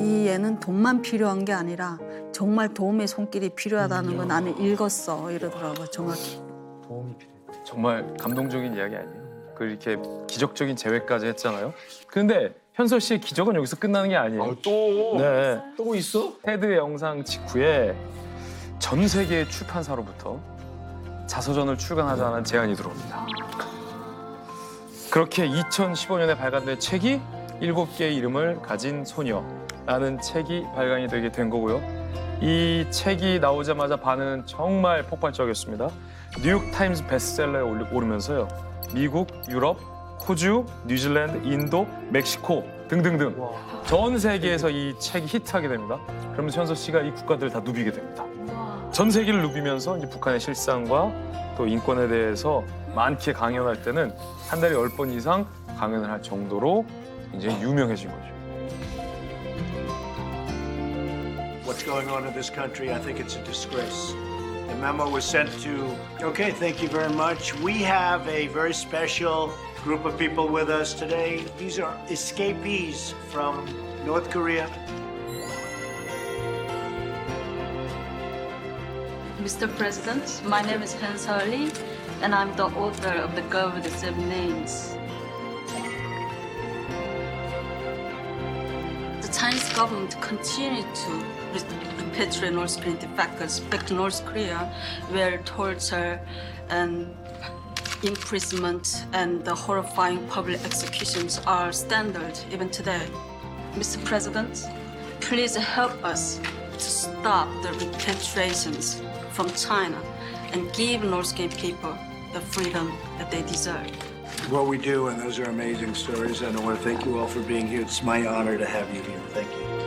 이 애는 돈만 필요한 게 아니라 정말 도움의 손길이 필요하다는 걸 나는 읽었어. 이러더라고요. 정확히. 도움이 필요해. 정말 감동적인 이야기 아니에요? 그렇게 기적적인 재회까지 했잖아요. 그런데 현서 씨의 기적은 여기서 끝나는 게 아니에요. 또? 네. 또 있어? 테드 영상 직후에 전 세계 출판사로부터 자서전을 출간하자는 제안이 들어옵니다. 그렇게 2015년에 발간된 책이 7개의 이름을 가진 소녀라는 책이 발간이 되게 된 거고요. 이 책이 나오자마자 반응은 정말 폭발적이었습니다. 뉴욕 타임즈 베스트셀러에 오르면서요. 미국, 유럽, 호주, 뉴질랜드, 인도, 멕시코 등등등 전 세계에서 이 책이 히트하게 됩니다. 그러면서 현서 씨가 이 국가들을 다 누비게 됩니다. 전 세계를 누비면서 이제 북한의 실상과 또 인권에 대해서 많게 강연할 때는 한 달에 10번 이상 강연을 할 정도로 굉장히 유명해진 거죠. What's going on in this country? I think it's a disgrace. The memo was sent to... Okay, thank you very much. We have a very special group of people with us today. These are escapees from North Korea. Mr. President, my name is Hansa Lee, and I'm the author of The Girl with the Seven Names. The Chinese government continued to repatriate North Korean defectors back to North Korea, where torture and imprisonment and the horrifying public executions are standard even today. Mr. President, please help us to stop the repatriations from China and give North Korean people the freedom that they deserve. What we do, and those are amazing stories, and I want to thank you all for being here. It's my honor to have you here. Thank you.